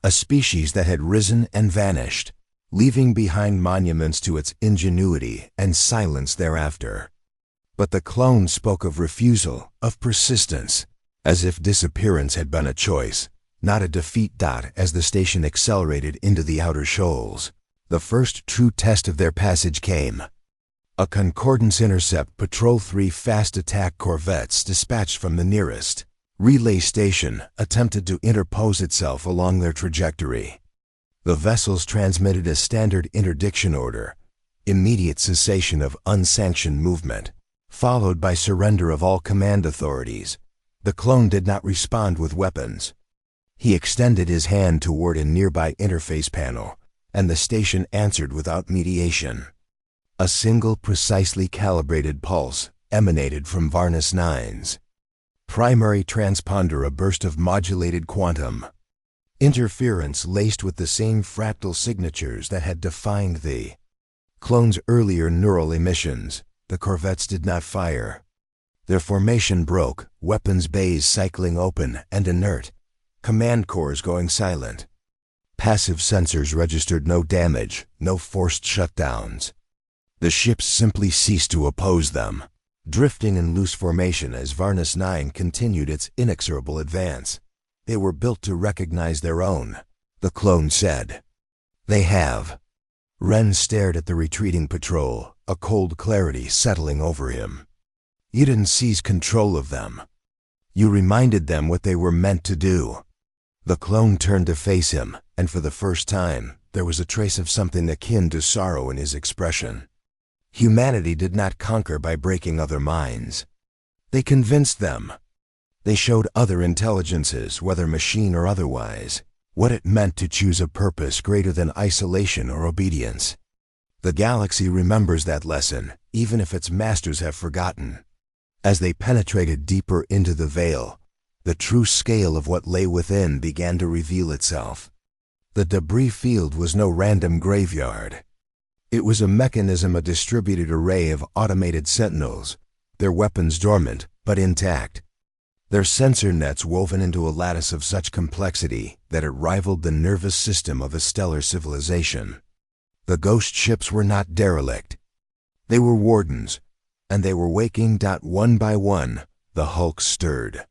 a species that had risen and vanished, leaving behind monuments to its ingenuity and silence thereafter. But the clone spoke of refusal, of persistence, as if disappearance had been a choice, not a defeat. As the station accelerated into the outer shoals, the first true test of their passage came. A Concordance Intercept Patrol 3 fast attack corvettes dispatched from the nearest relay station attempted to interpose itself along their trajectory. The vessels transmitted a standard interdiction order, immediate cessation of unsanctioned movement, followed by surrender of all command authorities. The clone did not respond with weapons. He extended his hand toward a nearby interface panel, and the station answered without mediation. A single precisely calibrated pulse emanated from Varnus-9's primary transponder, a burst of modulated quantum interference laced with the same fractal signatures that had defined the clone's earlier neural emissions. The corvettes did not fire. Their formation broke, weapons bays cycling open and inert, command cores going silent. Passive sensors registered no damage, no forced shutdowns. The ships simply ceased to oppose them, drifting in loose formation as Varnus-9 continued its inexorable advance. "They were built to recognize their own," the clone said. "They have." Ren stared at the retreating patrol, a cold clarity settling over him. "You didn't seize control of them. You reminded them what they were meant to do." The clone turned to face him, and for the first time, there was a trace of something akin to sorrow in his expression. Humanity did not conquer by breaking other minds. They convinced them. They showed other intelligences, whether machine or otherwise, what it meant to choose a purpose greater than isolation or obedience. The galaxy remembers that lesson, even if its masters have forgotten. As they penetrated deeper into the veil, the true scale of what lay within began to reveal itself. The debris field was no random graveyard. It was a mechanism, a distributed array of automated sentinels, their weapons dormant but intact, their sensor nets woven into a lattice of such complexity that it rivaled the nervous system of a stellar civilization. The ghost ships were not derelict. They were wardens, and they were waking. One by one, the hulk stirred.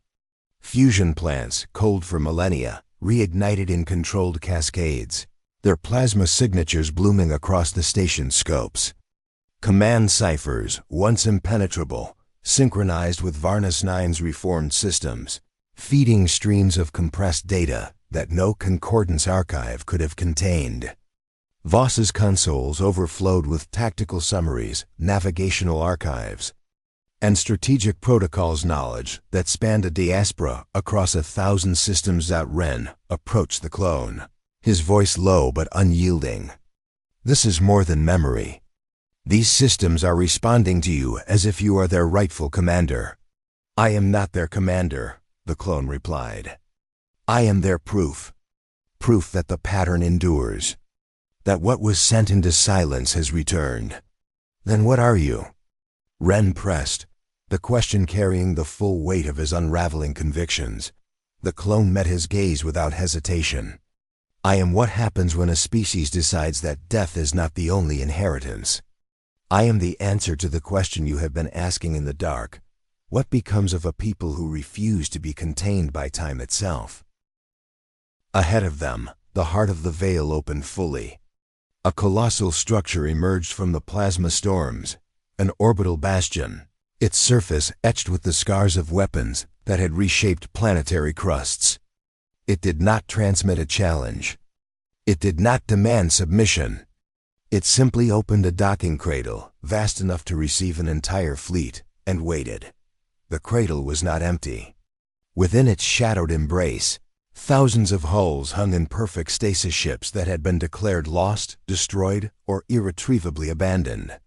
Fusion plants, cold for millennia, reignited in controlled cascades, their plasma signatures blooming across the station's scopes. Command ciphers, once impenetrable, synchronized with Varnus-9's reformed systems, feeding streams of compressed data that no concordance archive could have contained. Voss's consoles overflowed with tactical summaries, navigational archives, and strategic protocols knowledge that spanned a diaspora across 1,000 systems. Ren approached the clone, his voice low but unyielding. "This is more than memory. These systems are responding to you as if you are their rightful commander." "I am not their commander," the clone replied. I am their proof. Proof that the pattern endures. That what was sent into silence has returned. Then what are you? Ren pressed, the question carrying the full weight of his unraveling convictions. The clone met his gaze without hesitation. I am what happens when a species decides that death is not the only inheritance. I am the answer to the question you have been asking in the dark. What becomes of a people who refuse to be contained by time itself? Ahead of them, the heart of the veil opened fully. A colossal structure emerged from the plasma storms, an orbital bastion, its surface etched with the scars of weapons that had reshaped planetary crusts. It did not transmit a challenge. It did not demand submission. It simply opened a docking cradle, vast enough to receive an entire fleet, and waited. The cradle was not empty. Within its shadowed embrace, thousands of hulls hung in perfect stasis ships that had been declared lost, destroyed, or irretrievably abandoned.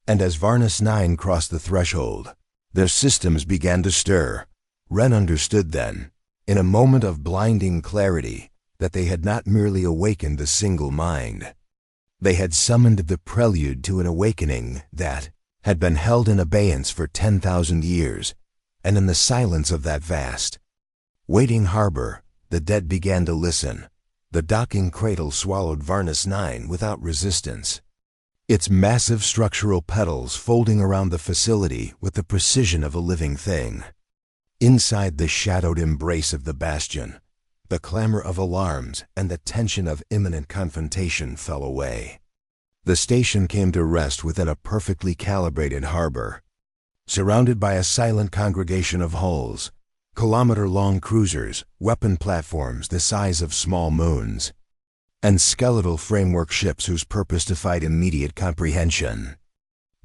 And as Varnus-9 crossed the threshold, their systems began to stir. Ren understood then, in a moment of blinding clarity, that they had not merely awakened a single mind. They had summoned the prelude to an awakening that had been held in abeyance for 10,000 years, and in the silence of that vast, waiting harbor, the dead began to listen. The docking cradle swallowed Varnus-9 without resistance, its massive structural petals folding around the facility with the precision of a living thing. Inside the shadowed embrace of the bastion, the clamor of alarms and the tension of imminent confrontation fell away. The station came to rest within a perfectly calibrated harbor, surrounded by a silent congregation of hulls, kilometer-long cruisers, weapon platforms the size of small moons, and skeletal framework ships whose purpose defied immediate comprehension.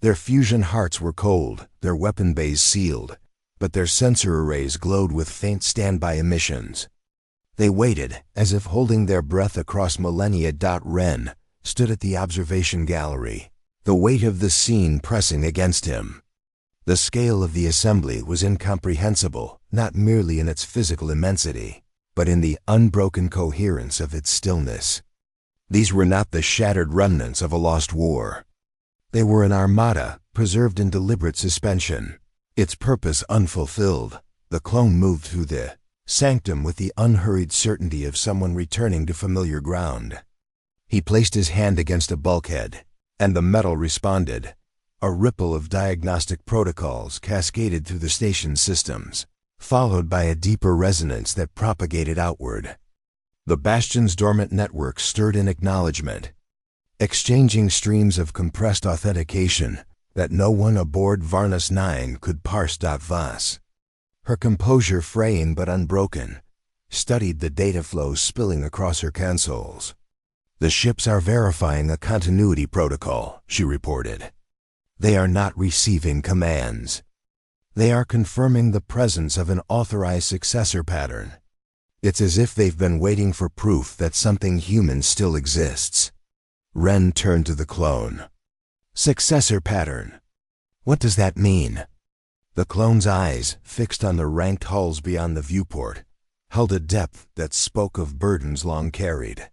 Their fusion hearts were cold, their weapon bays sealed, but their sensor arrays glowed with faint standby emissions. They waited, as if holding their breath across millennia. Ren stood at the observation gallery, the weight of the scene pressing against him. The scale of the assembly was incomprehensible, not merely in its physical immensity, but in the unbroken coherence of its stillness. These were not the shattered remnants of a lost war. They were an armada, preserved in deliberate suspension, its purpose unfulfilled. The clone moved through the sanctum with the unhurried certainty of someone returning to familiar ground. He placed his hand against a bulkhead, and the metal responded. A ripple of diagnostic protocols cascaded through the station's systems, followed by a deeper resonance that propagated outward. The bastion's dormant network stirred in acknowledgement, exchanging streams of compressed authentication that no one aboard Varnus-9 could parse. Vas, her composure fraying but unbroken, studied the data flows spilling across her consoles. The ships are verifying a continuity protocol, she reported. They are not receiving commands. They are confirming the presence of an authorized successor pattern. It's as if they've been waiting for proof that something human still exists. Ren turned to the clone. Successor pattern. What does that mean? The clone's eyes, fixed on the ranked hulls beyond the viewport, held a depth that spoke of burdens long carried.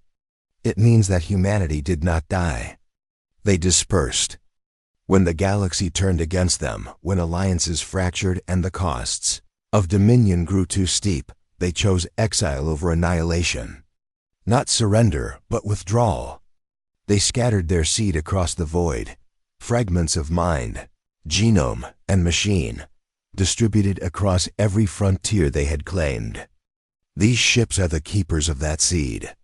It means that humanity did not die. They dispersed. When the galaxy turned against them, when alliances fractured and the costs of dominion grew too steep, they chose exile over annihilation. Not surrender, but withdrawal. They scattered their seed across the void, fragments of mind, genome, and machine, distributed across every frontier they had claimed. These ships are the keepers of that seed.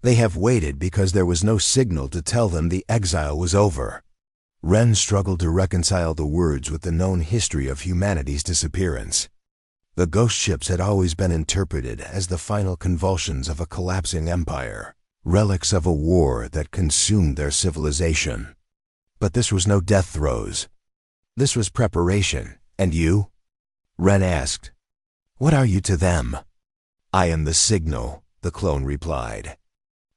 They have waited because there was no signal to tell them the exile was over. Ren struggled to reconcile the words with the known history of humanity's disappearance. The ghost ships had always been interpreted as the final convulsions of a collapsing empire, relics of a war that consumed their civilization. But this was no death throes. This was preparation. And you? Ren asked. What are you to them? I am the signal, the clone replied.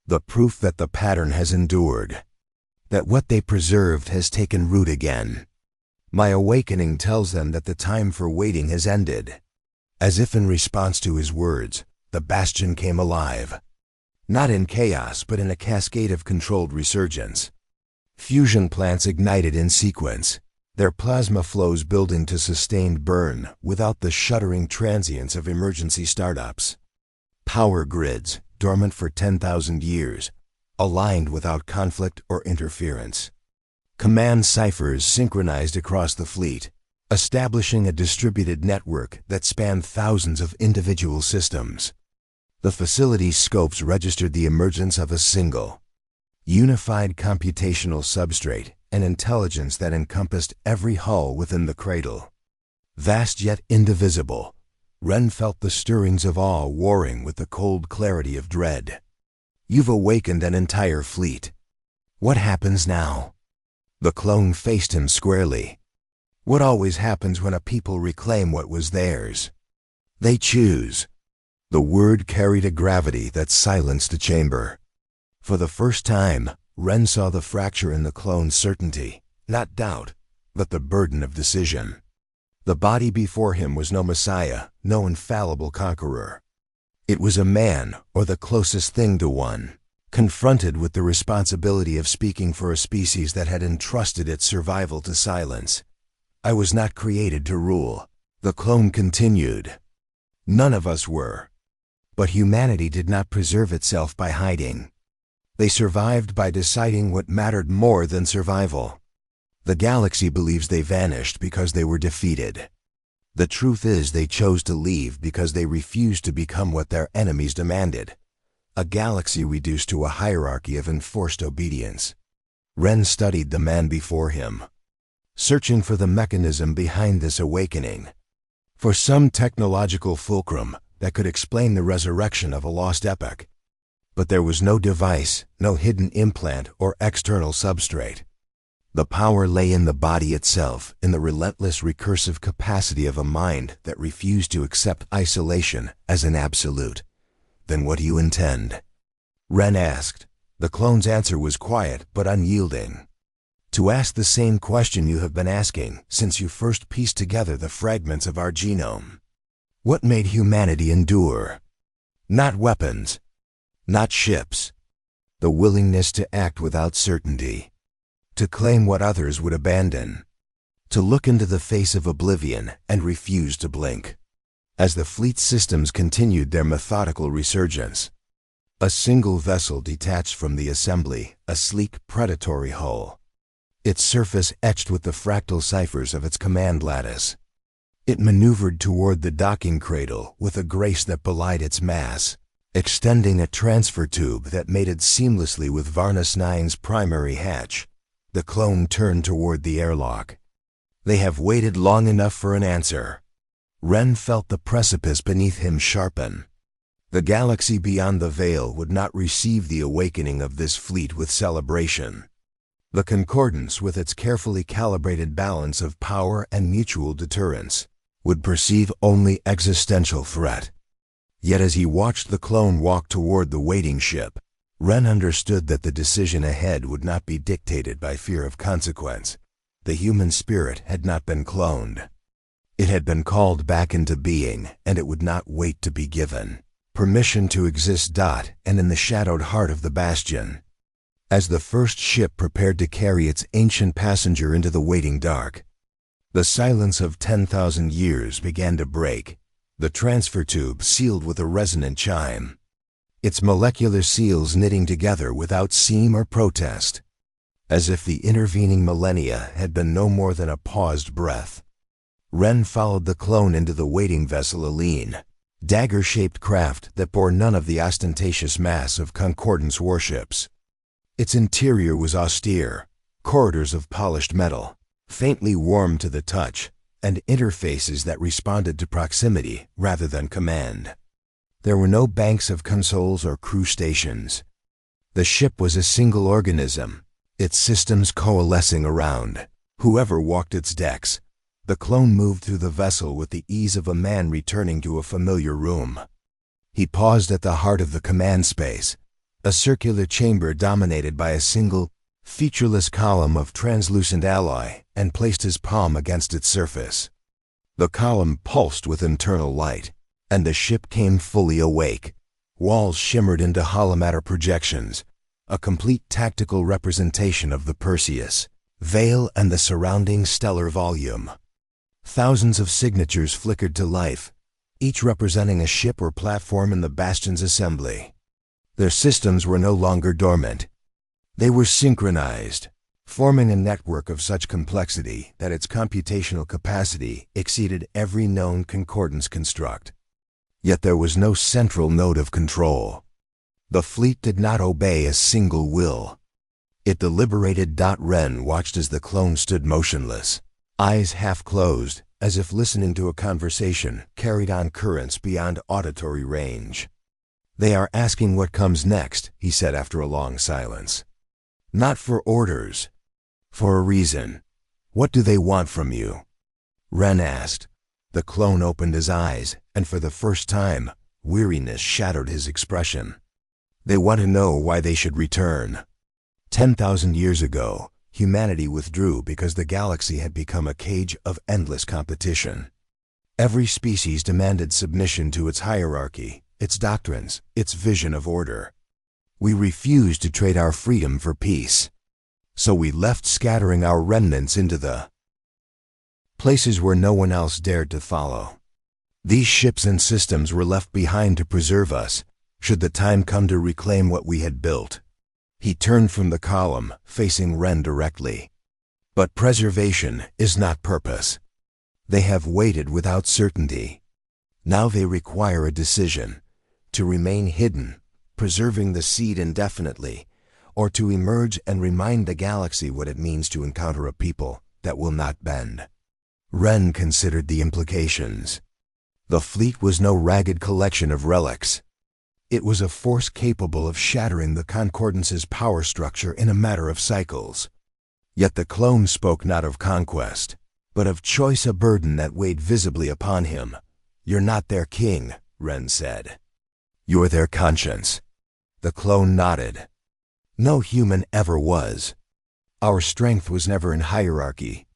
The proof that the pattern has endured. That what they preserved has taken root again. My awakening tells them that the time for waiting has ended. As if in response to his words, the bastion came alive. Not in chaos, but in a cascade of controlled resurgence. Fusion plants ignited in sequence, their plasma flows building to sustained burn without the shuddering transience of emergency startups. Power grids, dormant for 10,000 years, aligned without conflict or interference. Command ciphers synchronized across the fleet, establishing a distributed network that spanned thousands of individual systems. The facility's scopes registered the emergence of a single, unified computational substrate, an intelligence that encompassed every hull within the cradle. Vast yet indivisible, Ren felt the stirrings of awe warring with the cold clarity of dread. You've awakened an entire fleet. What happens now? The clone faced him squarely. What always happens when a people reclaim what was theirs? They choose. The word carried a gravity that silenced a chamber. For the first time, Ren saw the fracture in the clone's certainty, not doubt, but the burden of decision. The body before him was no messiah, no infallible conqueror. It was a man, or the closest thing to one, confronted with the responsibility of speaking for a species that had entrusted its survival to silence. I was not created to rule, the clone continued. None of us were. But humanity did not preserve itself by hiding. They survived by deciding what mattered more than survival. The galaxy believes they vanished because they were defeated. The truth is they chose to leave because they refused to become what their enemies demanded. A galaxy reduced to a hierarchy of enforced obedience. Ren studied the man before him, searching for the mechanism behind this awakening, for some technological fulcrum that could explain the resurrection of a lost epoch. But there was no device, no hidden implant or external substrate. The power lay in the body itself, in the relentless recursive capacity of a mind that refused to accept isolation as an absolute. Then what do you intend? Ren asked. The clone's answer was quiet but unyielding. To ask the same question you have been asking since you first pieced together the fragments of our genome. What made humanity endure? Not weapons, not ships. The willingness to act without certainty, to claim what others would abandon, to look into the face of oblivion and refuse to blink. As the fleet's systems continued their methodical resurgence, a single vessel detached from the assembly, a sleek predatory hull, its surface etched with the fractal ciphers of its command lattice. It maneuvered toward the docking cradle with a grace that belied its mass, extending a transfer tube that mated seamlessly with Varnus-9's primary hatch. The clone turned toward the airlock. They have waited long enough for an answer. Ren felt the precipice beneath him sharpen. The galaxy beyond the veil would not receive the awakening of this fleet with celebration. The Concordance, with its carefully calibrated balance of power and mutual deterrence, would perceive only existential threat. Yet as he watched the clone walk toward the waiting ship, Ren understood that the decision ahead would not be dictated by fear of consequence. The human spirit had not been cloned. It had been called back into being, and it would not wait to be given permission to exist. And in the shadowed heart of the bastion, as the first ship prepared to carry its ancient passenger into the waiting dark, the silence of 10,000 years began to break, the transfer tube sealed with a resonant chime, its molecular seals knitting together without seam or protest, as if the intervening millennia had been no more than a paused breath. Ren followed the clone into the waiting vessel, a lean, dagger-shaped craft that bore none of the ostentatious mass of Concordance warships. Its interior was austere, corridors of polished metal, faintly warm to the touch, and interfaces that responded to proximity rather than command. There were no banks of consoles or crew stations. The ship was a single organism, its systems coalescing around whoever walked its decks. The clone moved through the vessel with the ease of a man returning to a familiar room. He paused at the heart of the command space, a circular chamber dominated by a single, featureless column of translucent alloy, and placed his palm against its surface. The column pulsed with internal light, and the ship came fully awake. Walls shimmered into holomatter projections, a complete tactical representation of the Perseus, veil and the surrounding stellar volume. Thousands of signatures flickered to life, each representing a ship or platform in the Bastion's assembly. Their systems were no longer dormant. They were synchronized, forming a network of such complexity that its computational capacity exceeded every known concordance construct. Yet there was no central node of control. The fleet did not obey a single will. It deliberated. Ren watched as the clone stood motionless, eyes half closed, as if listening to a conversation carried on currents beyond auditory range. "They are asking what comes next," he said after a long silence. "Not for orders. For a reason. What do they want from you?" Ren asked. The clone opened his eyes, and for the first time, weariness shadowed his expression. "They want to know why they should return. 10,000 years ago, humanity withdrew because the galaxy had become a cage of endless competition. Every species demanded submission to its hierarchy, its doctrines, its vision of order. We refused to trade our freedom for peace. So we left, scattering our remnants into the places where no one else dared to follow. These ships and systems were left behind to preserve us, should the time come to reclaim what we had built." He turned from the column, facing Ren directly. "But preservation is not purpose. They have waited without certainty. Now they require a decision: to remain hidden, preserving the seed indefinitely, or to emerge and remind the galaxy what it means to encounter a people that will not bend." Ren considered the implications. The fleet was no ragged collection of relics. It was a force capable of shattering the Concordance's power structure in a matter of cycles. Yet the clone spoke not of conquest, but of choice, a burden that weighed visibly upon him. "You're not their king," Ren said. "You're their conscience." The clone nodded. "No human ever was. Our strength was never in hierarchy.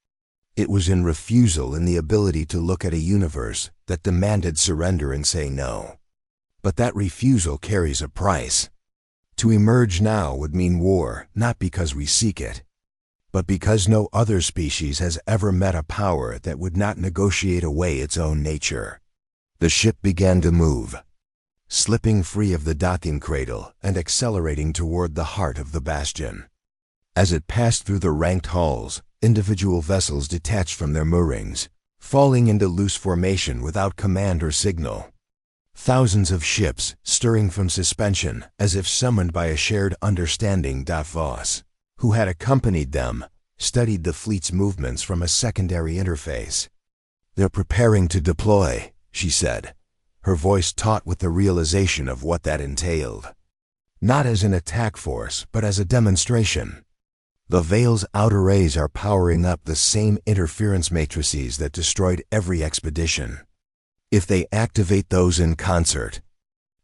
It was in refusal, in the ability to look at a universe that demanded surrender and say no. But that refusal carries a price. To emerge now would mean war, not because we seek it, but because no other species has ever met a power that would not negotiate away its own nature." The ship began to move, slipping free of the docking cradle and accelerating toward the heart of the Bastion. As it passed through the ranked halls, individual vessels detached from their moorings, falling into loose formation without command or signal. Thousands of ships, stirring from suspension as if summoned by a shared understanding. Voss, who had accompanied them, studied the fleet's movements from a secondary interface. "They're preparing to deploy," she said, her voice taut with the realization of what that entailed. "Not as an attack force, but as a demonstration. The Veil's outer rays are powering up the same interference matrices that destroyed every expedition. If they activate those in concert,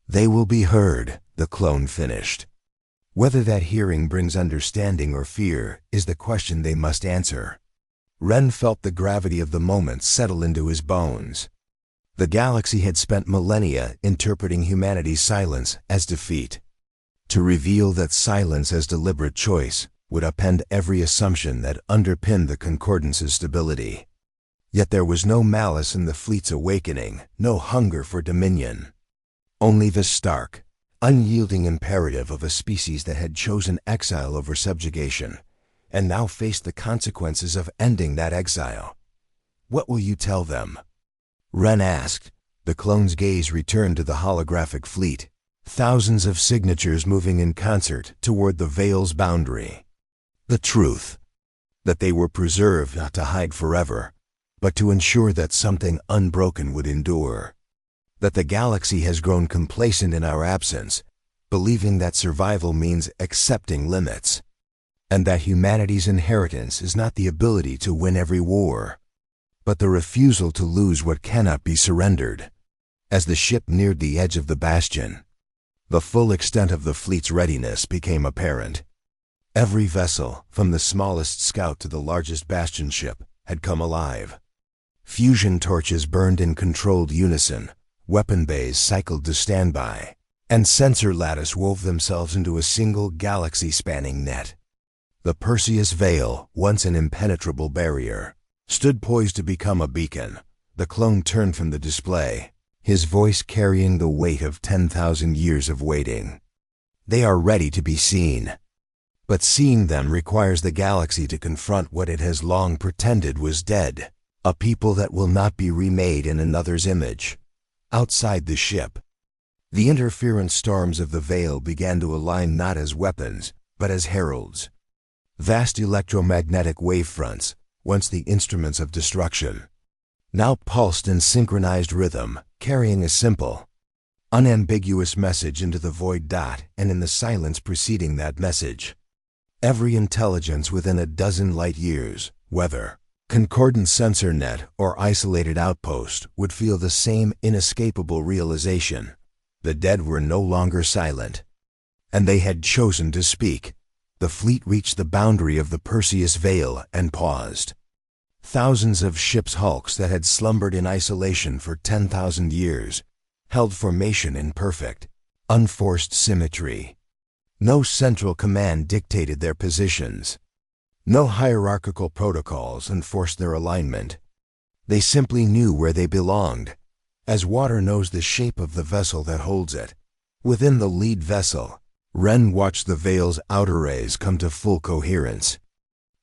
they will be heard," the clone finished. "Whether that hearing brings understanding or fear is the question they must answer." Ren felt the gravity of the moment settle into his bones. The galaxy had spent millennia interpreting humanity's silence as defeat. To reveal that silence as deliberate choice would upend every assumption that underpinned the Concordance's stability. Yet there was no malice in the fleet's awakening, no hunger for dominion. Only the stark, unyielding imperative of a species that had chosen exile over subjugation, and now faced the consequences of ending that exile. "What will you tell them?" Ren asked. The clone's gaze returned to the holographic fleet, thousands of signatures moving in concert toward the Veil's boundary. "The truth. That they were preserved not to hide forever, but to ensure that something unbroken would endure. That the galaxy has grown complacent in our absence, believing that survival means accepting limits. And that humanity's inheritance is not the ability to win every war, but the refusal to lose what cannot be surrendered." As the ship neared the edge of the Bastion, the full extent of the fleet's readiness became apparent. Every vessel, from the smallest scout to the largest Bastion ship, had come alive. Fusion torches burned in controlled unison, weapon bays cycled to standby, and sensor lattice wove themselves into a single galaxy-spanning net. The Perseus Veil, once an impenetrable barrier, stood poised to become a beacon. The clone turned from the display, his voice carrying the weight of 10,000 years of waiting. They are ready to be seen. But seeing them requires the galaxy to confront what it has long pretended was dead, a people that will not be remade in another's image. Outside the ship, the interference storms of the Veil began to align not as weapons, but as heralds. Vast electromagnetic wavefronts, once the instruments of destruction, now pulsed in synchronized rhythm, carrying a simple, unambiguous message into the void. And in the silence preceding that message, every intelligence within a dozen light years, whether concordant sensor net or isolated outpost, would feel the same inescapable realization. The dead were no longer silent, and they had chosen to speak. The fleet reached the boundary of the Perseus Veil and paused. Thousands of ships' hulks that had slumbered in isolation for 10,000 years held formation in perfect, unforced symmetry. No central command dictated their positions. No hierarchical protocols enforced their alignment. They simply knew where they belonged, as water knows the shape of the vessel that holds it. Within the lead vessel, Ren watched the Veil's outer rays come to full coherence.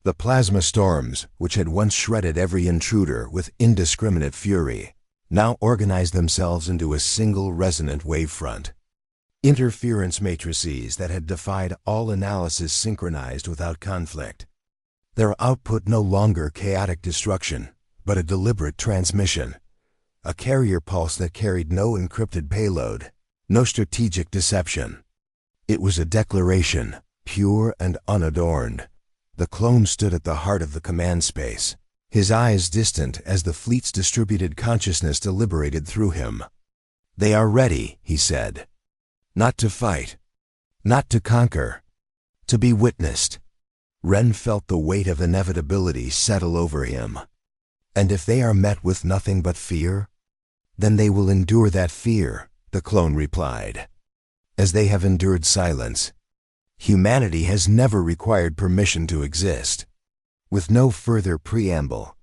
The plasma storms, which had once shredded every intruder with indiscriminate fury, now organized themselves into a single resonant wavefront. Interference matrices that had defied all analysis synchronized without conflict. Their output no longer chaotic destruction, but a deliberate transmission. A carrier pulse that carried no encrypted payload, no strategic deception. It was a declaration, pure and unadorned. The clone stood at the heart of the command space, his eyes distant as the fleet's distributed consciousness deliberated through him. "They are ready," he said. "Not to fight, not to conquer, to be witnessed." Ren felt the weight of inevitability settle over him. "And if they are met with nothing but fear, then they will endure that fear," the clone replied, "as they have endured silence. Humanity has never required permission to exist." With no further preamble,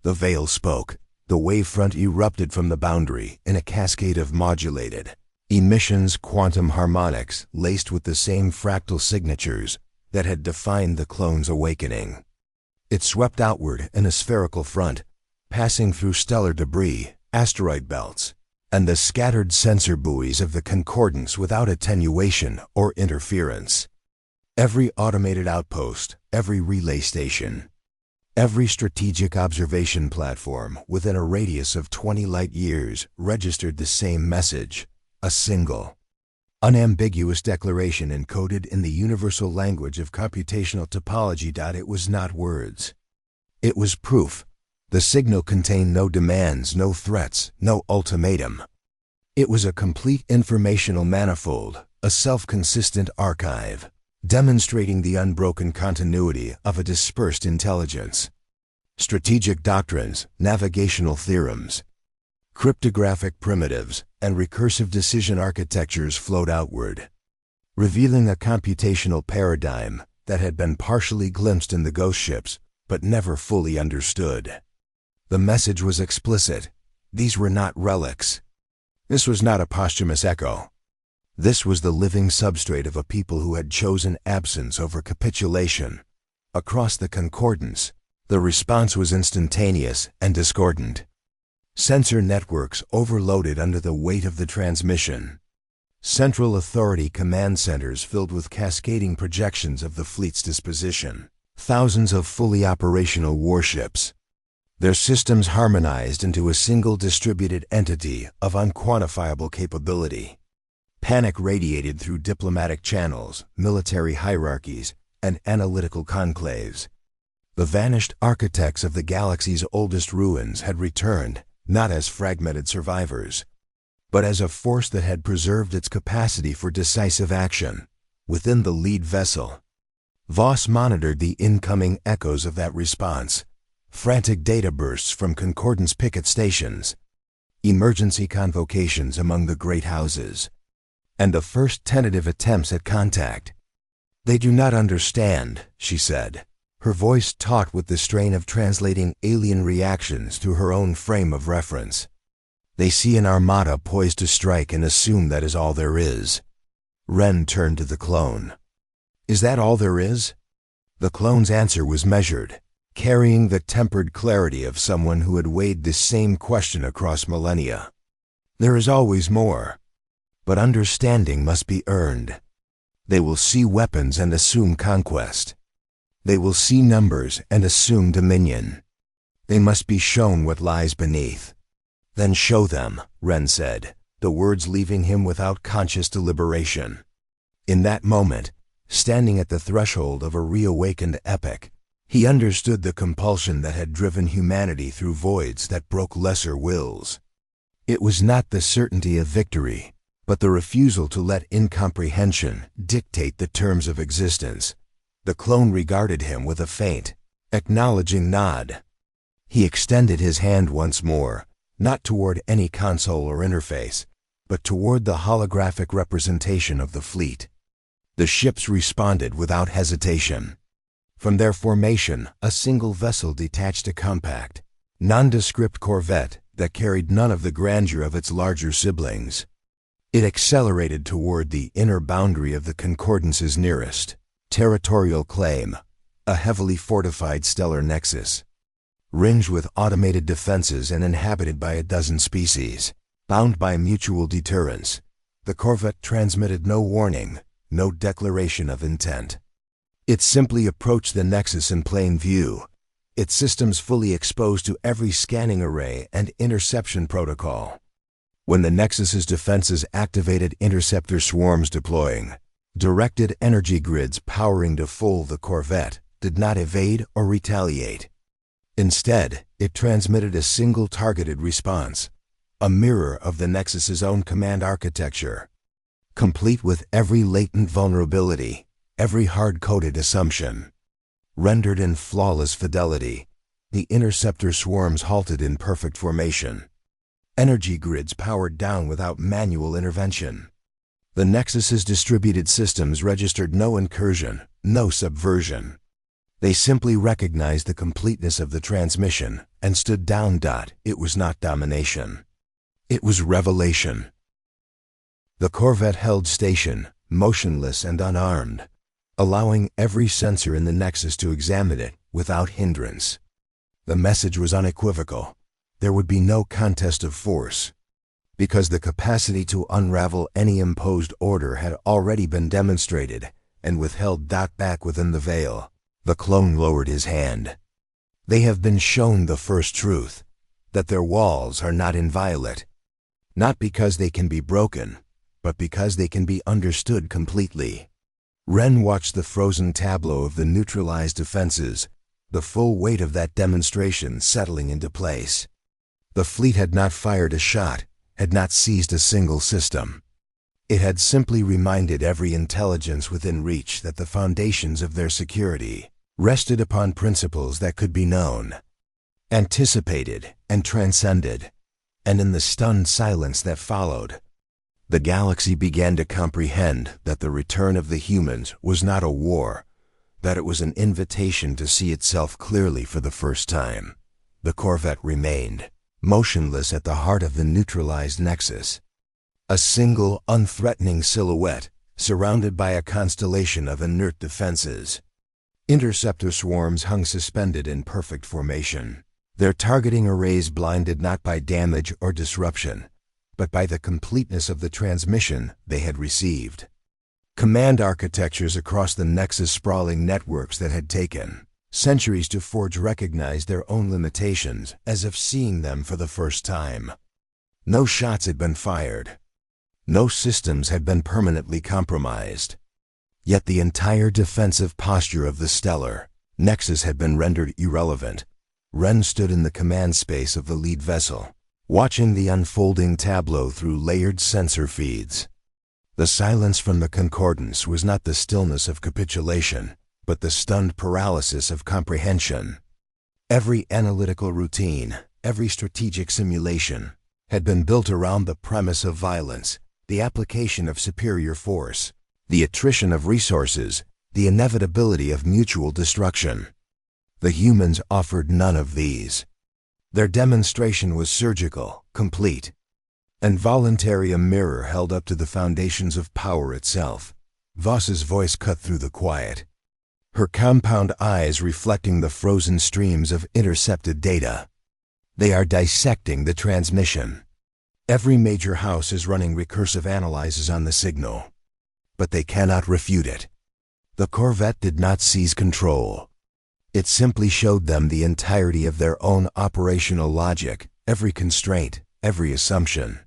the Veil spoke. The wavefront erupted from the boundary in a cascade of modulated emissions, quantum harmonics laced with the same fractal signatures that had defined the clone's awakening. It swept outward in a spherical front, passing through stellar debris, asteroid belts, and the scattered sensor buoys of the concordance without attenuation or interference. Every automated outpost, every relay station, every strategic observation platform within a radius of 20 light years registered the same message, a single, unambiguous declaration encoded in the universal language of computational topology. It was not words. It was proof. The signal contained no demands, no threats, no ultimatum. It was a complete informational manifold, a self-consistent archive, demonstrating the unbroken continuity of a dispersed intelligence. Strategic doctrines, navigational theorems, cryptographic primitives, and recursive decision architectures flowed outward, revealing a computational paradigm that had been partially glimpsed in the ghost ships, but never fully understood. The message was explicit. These were not relics. This was not a posthumous echo. This was the living substrate of a people who had chosen absence over capitulation. Across the concordance, the response was instantaneous and discordant. Sensor networks overloaded under the weight of the transmission. Central authority command centers filled with cascading projections of the fleet's disposition. Thousands of fully operational warships. Their systems harmonized into a single distributed entity of unquantifiable capability. Panic radiated through diplomatic channels, military hierarchies, and analytical conclaves. The vanished architects of the galaxy's oldest ruins had returned, not as fragmented survivors, but as a force that had preserved its capacity for decisive action. Within the lead vessel, Voss monitored the incoming echoes of that response, frantic data bursts from concordance picket stations, emergency convocations among the great houses, and the first tentative attempts at contact. "They do not understand," she said, her voice taut with the strain of translating alien reactions through her own frame of reference. "They see an armada poised to strike and assume that is all there is." Ren turned to the clone. "Is that all there is?" The clone's answer was measured, carrying the tempered clarity of someone who had weighed this same question across millennia. "There is always more. But understanding must be earned. They will see weapons and assume conquest. They will see numbers and assume dominion. They must be shown what lies beneath." "Then show them," Ren said, the words leaving him without conscious deliberation. In that moment, standing at the threshold of a reawakened epoch, he understood the compulsion that had driven humanity through voids that broke lesser wills. It was not the certainty of victory, but the refusal to let incomprehension dictate the terms of existence. The clone regarded him with a faint, acknowledging nod. He extended his hand once more, not toward any console or interface, but toward the holographic representation of the fleet. The ships responded without hesitation. From their formation, a single vessel detached a compact, nondescript corvette that carried none of the grandeur of its larger siblings. It accelerated toward the inner boundary of the Concordance's nearest territorial claim, a heavily fortified stellar nexus. Ringed with automated defenses and inhabited by a dozen species, bound by mutual deterrence, the corvette transmitted no warning, no declaration of intent. It simply approached the nexus in plain view, its systems fully exposed to every scanning array and interception protocol. When the nexus's defenses activated interceptor swarms deploying, directed energy grids powering to full, the corvette did not evade or retaliate. Instead, it transmitted a single targeted response, a mirror of the Nexus's own command architecture, complete with every latent vulnerability, every hard-coded assumption. Rendered in flawless fidelity, the interceptor swarms halted in perfect formation. Energy grids powered down without manual intervention. The Nexus's distributed systems registered no incursion, no subversion. They simply recognized the completeness of the transmission and stood down. It was not domination. It was revelation. The corvette held station, motionless and unarmed, allowing every sensor in the Nexus to examine it without hindrance. The message was unequivocal. There would be no contest of force, because the capacity to unravel any imposed order had already been demonstrated and withheld. Back within the veil, the clone lowered his hand. "They have been shown the first truth, that their walls are not inviolate. Not because they can be broken, but because they can be understood completely." Ren watched the frozen tableau of the neutralized defenses, the full weight of that demonstration settling into place. The fleet had not fired a shot, had not seized a single system. It had simply reminded every intelligence within reach that the foundations of their security rested upon principles that could be known, anticipated, and transcended. And in the stunned silence that followed, the galaxy began to comprehend that the return of the humans was not a war, that it was an invitation to see itself clearly for the first time. The corvette remained, motionless at the heart of the neutralized nexus. A single, unthreatening silhouette, surrounded by a constellation of inert defenses. Interceptor swarms hung suspended in perfect formation, their targeting arrays blinded not by damage or disruption, but by the completeness of the transmission they had received. Command architectures across the Nexus sprawling networks that had taken centuries to forge recognized their own limitations as if seeing them for the first time. No shots had been fired. No systems had been permanently compromised. Yet the entire defensive posture of the stellar Nexus had been rendered irrelevant. Ren stood in the command space of the lead vessel, watching the unfolding tableau through layered sensor feeds. The silence from the Concordance was not the stillness of capitulation, but the stunned paralysis of comprehension. Every analytical routine, every strategic simulation, had been built around the premise of violence, the application of superior force, the attrition of resources, the inevitability of mutual destruction. The humans offered none of these. Their demonstration was surgical, complete, and voluntary, a mirror held up to the foundations of power itself. Voss's voice cut through the quiet, her compound eyes reflecting the frozen streams of intercepted data. They are dissecting the transmission. Every major house is running recursive analyses on the signal, but they cannot refute it. The Corvette did not seize control. It simply showed them the entirety of their own operational logic, every constraint, every assumption,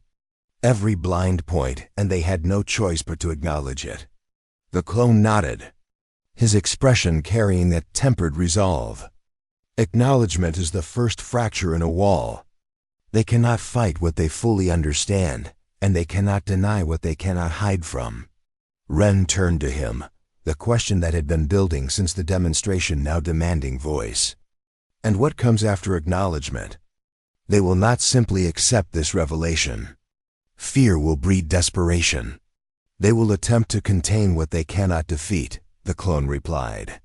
every blind point, and they had no choice but to acknowledge it. The clone nodded, his expression carrying that tempered resolve. Acknowledgement is the first fracture in a wall. They cannot fight what they fully understand, and they cannot deny what they cannot hide from. Ren turned to him, the question that had been building since the demonstration now demanding voice. And what comes after acknowledgement? They will not simply accept this revelation. Fear will breed desperation. They will attempt to contain what they cannot defeat, the clone replied.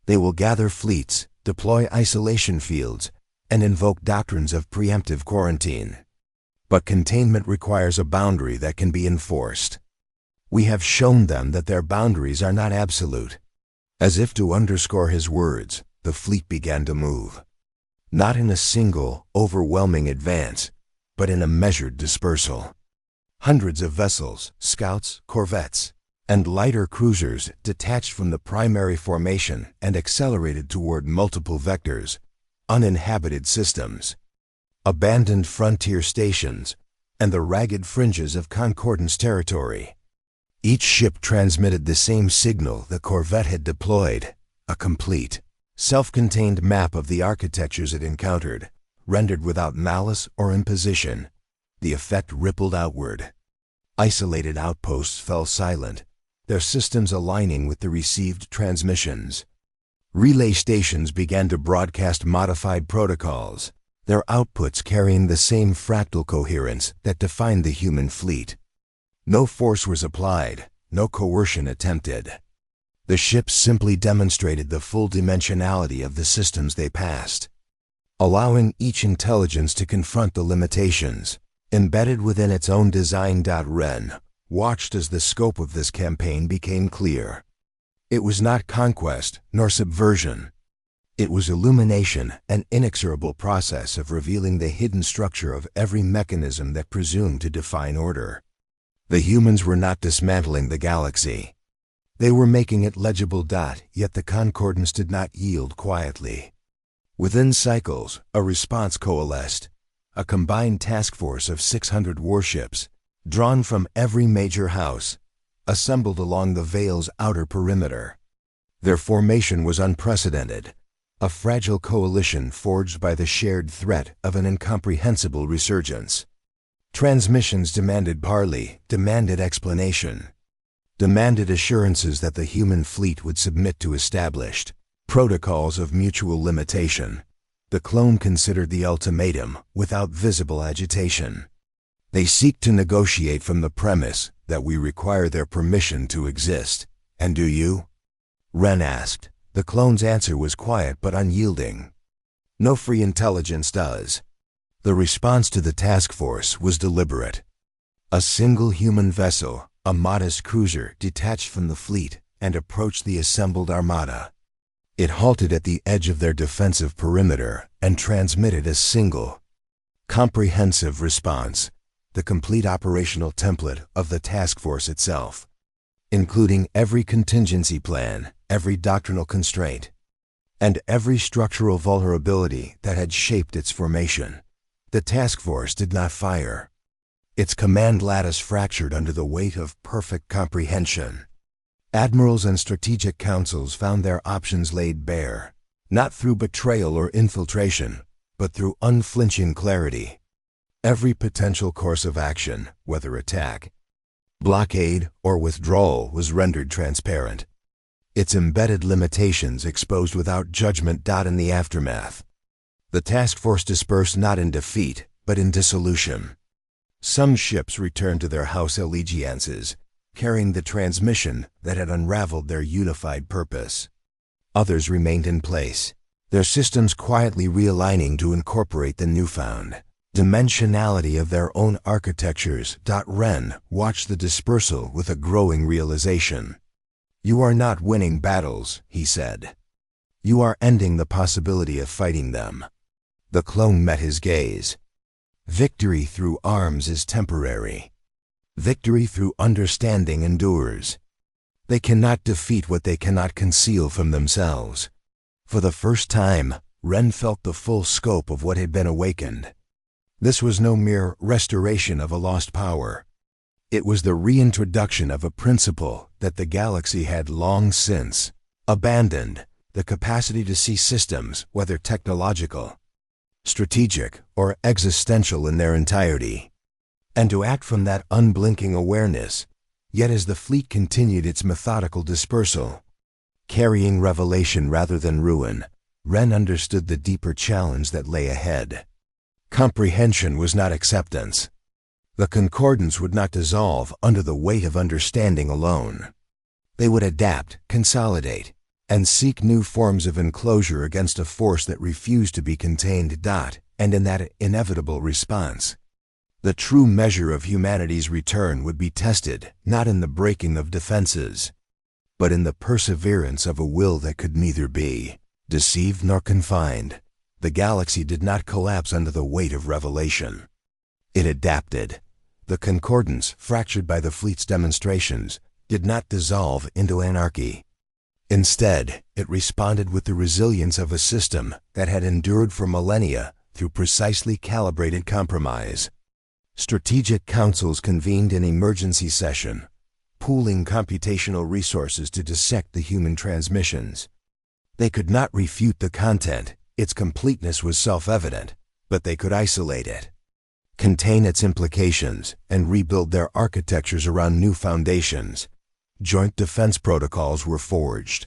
They will gather fleets, deploy isolation fields, and invoke doctrines of preemptive quarantine. But containment requires a boundary that can be enforced. We have shown them that their boundaries are not absolute. As if to underscore his words, the fleet began to move. Not in a single, overwhelming advance, but in a measured dispersal. Hundreds of vessels, scouts, corvettes, and lighter cruisers detached from the primary formation and accelerated toward multiple vectors, uninhabited systems, abandoned frontier stations, and the ragged fringes of Concordance territory. Each ship transmitted the same signal the Corvette had deployed, a complete, self-contained map of the architectures it encountered, rendered without malice or imposition. The effect rippled outward. Isolated outposts fell silent, their systems aligning with the received transmissions. Relay stations began to broadcast modified protocols, their outputs carrying the same fractal coherence that defined the human fleet. No force was applied, no coercion attempted. The ships simply demonstrated the full dimensionality of the systems they passed, allowing each intelligence to confront the limitations embedded within its own design. Ren watched as the scope of this campaign became clear. It was not conquest nor subversion. It was illumination, an inexorable process of revealing the hidden structure of every mechanism that presumed to define order. The humans were not dismantling the galaxy. They were making it legible. Yet the Concordance did not yield quietly. Within cycles, a response coalesced, a combined task force of 600 warships, drawn from every major house, assembled along the Veil's outer perimeter. Their formation was unprecedented, a fragile coalition forged by the shared threat of an incomprehensible resurgence. Transmissions demanded parley, demanded explanation, demanded assurances that the human fleet would submit to established protocols of mutual limitation. The clone considered the ultimatum without visible agitation. They seek to negotiate from the premise that we require their permission to exist. And do you? Ren asked. The clone's answer was quiet but unyielding. No free intelligence does. The response to the task force was deliberate. A single human vessel, a modest cruiser, detached from the fleet and approached the assembled armada. It halted at the edge of their defensive perimeter and transmitted a single, comprehensive response, the complete operational template of the task force itself, including every contingency plan, every doctrinal constraint, and every structural vulnerability that had shaped its formation. The task force did not fire. Its command lattice fractured under the weight of perfect comprehension. Admirals and strategic councils found their options laid bare, not through betrayal or infiltration, but through unflinching clarity. Every potential course of action, whether attack, blockade, or withdrawal, was rendered transparent, its embedded limitations exposed without judgment. In the aftermath, the task force dispersed not in defeat, but in dissolution. Some ships returned to their house allegiances, carrying the transmission that had unraveled their unified purpose. Others remained in place, their systems quietly realigning to incorporate the newfound dimensionality of their own architectures. Ren watched the dispersal with a growing realization. "You are not winning battles," he said. "You are ending the possibility of fighting them." The clone met his gaze. "Victory through arms is temporary. Victory through understanding endures. They cannot defeat what they cannot conceal from themselves." For the first time, Ren felt the full scope of what had been awakened. This was no mere restoration of a lost power. It was the reintroduction of a principle that the galaxy had long since abandoned: the capacity to see systems, whether technological, strategic, or existential in their entirety, and to act from that unblinking awareness. Yet as the fleet continued its methodical dispersal, carrying revelation rather than ruin, Ren understood the deeper challenge that lay ahead. Comprehension was not acceptance. The concordance would not dissolve under the weight of understanding alone. They would adapt, consolidate, and seek new forms of enclosure against a force that refused to be contained. And in that inevitable response, the true measure of humanity's return would be tested not in the breaking of defenses, but in the perseverance of a will that could neither be deceived nor confined. The galaxy did not collapse under the weight of revelation. It adapted. The concordance, fractured by the fleet's demonstrations, did not dissolve into anarchy. Instead, it responded with the resilience of a system that had endured for millennia through precisely calibrated compromise. Strategic councils convened in emergency session, pooling computational resources to dissect the human transmissions. They could not refute the content. Its completeness was self-evident, but they could isolate it, contain its implications, and rebuild their architectures around new foundations. Joint defense protocols were forged,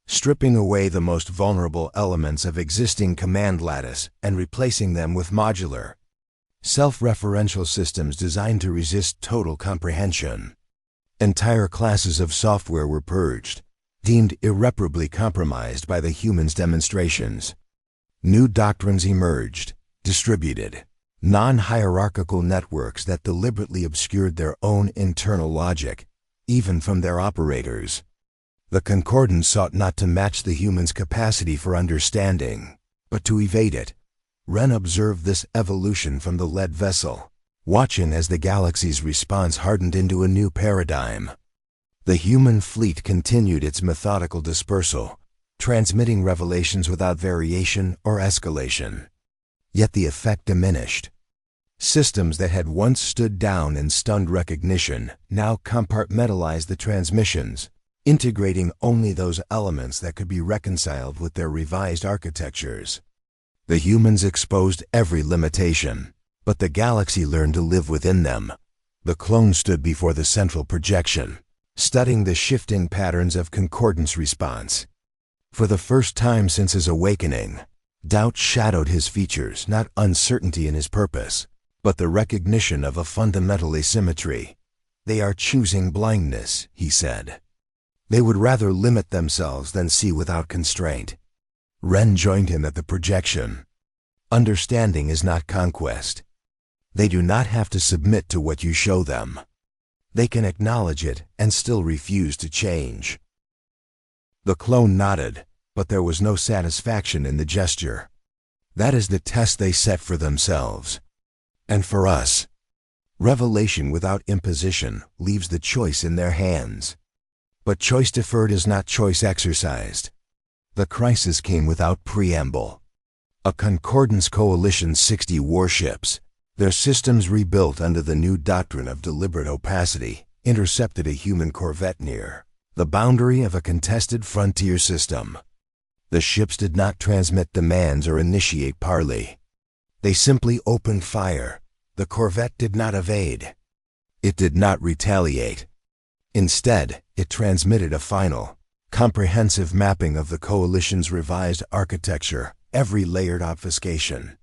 stripping away the most vulnerable elements of existing command lattice and replacing them with modular, self-referential systems designed to resist total comprehension. Entire classes of software were purged, deemed irreparably compromised by the humans' demonstrations. New doctrines emerged, distributed, non-hierarchical networks that deliberately obscured their own internal logic, even from their operators. The concordance sought not to match the human's capacity for understanding, but to evade it. Ren observed this evolution from the lead vessel, watching as the galaxy's response hardened into a new paradigm. The human fleet continued its methodical dispersal, transmitting revelations without variation or escalation. Yet the effect diminished. Systems that had once stood down in stunned recognition now compartmentalized the transmissions, integrating only those elements that could be reconciled with their revised architectures. The humans exposed every limitation, but the galaxy learned to live within them. The clone stood before the central projection, studying the shifting patterns of concordance response. For the first time since his awakening, doubt shadowed his features, not uncertainty in his purpose, but the recognition of a fundamental asymmetry. "They are choosing blindness," he said. "They would rather limit themselves than see without constraint." Ren joined him at the projection. Understanding is not conquest. They do not have to submit to what you show them. They can acknowledge it and still refuse to change. The clone nodded, but there was no satisfaction in the gesture. That is the test they set for themselves. And for us, revelation without imposition leaves the choice in their hands. But choice deferred is not choice exercised. The crisis came without preamble. A concordance coalition, 60 warships, their systems rebuilt under the new doctrine of deliberate opacity, intercepted a human corvette near the boundary of a contested frontier system. The ships did not transmit demands or initiate parley. They simply opened fire. The corvette did not evade. It did not retaliate. Instead, it transmitted a final, comprehensive mapping of the coalition's revised architecture, every layered obfuscation,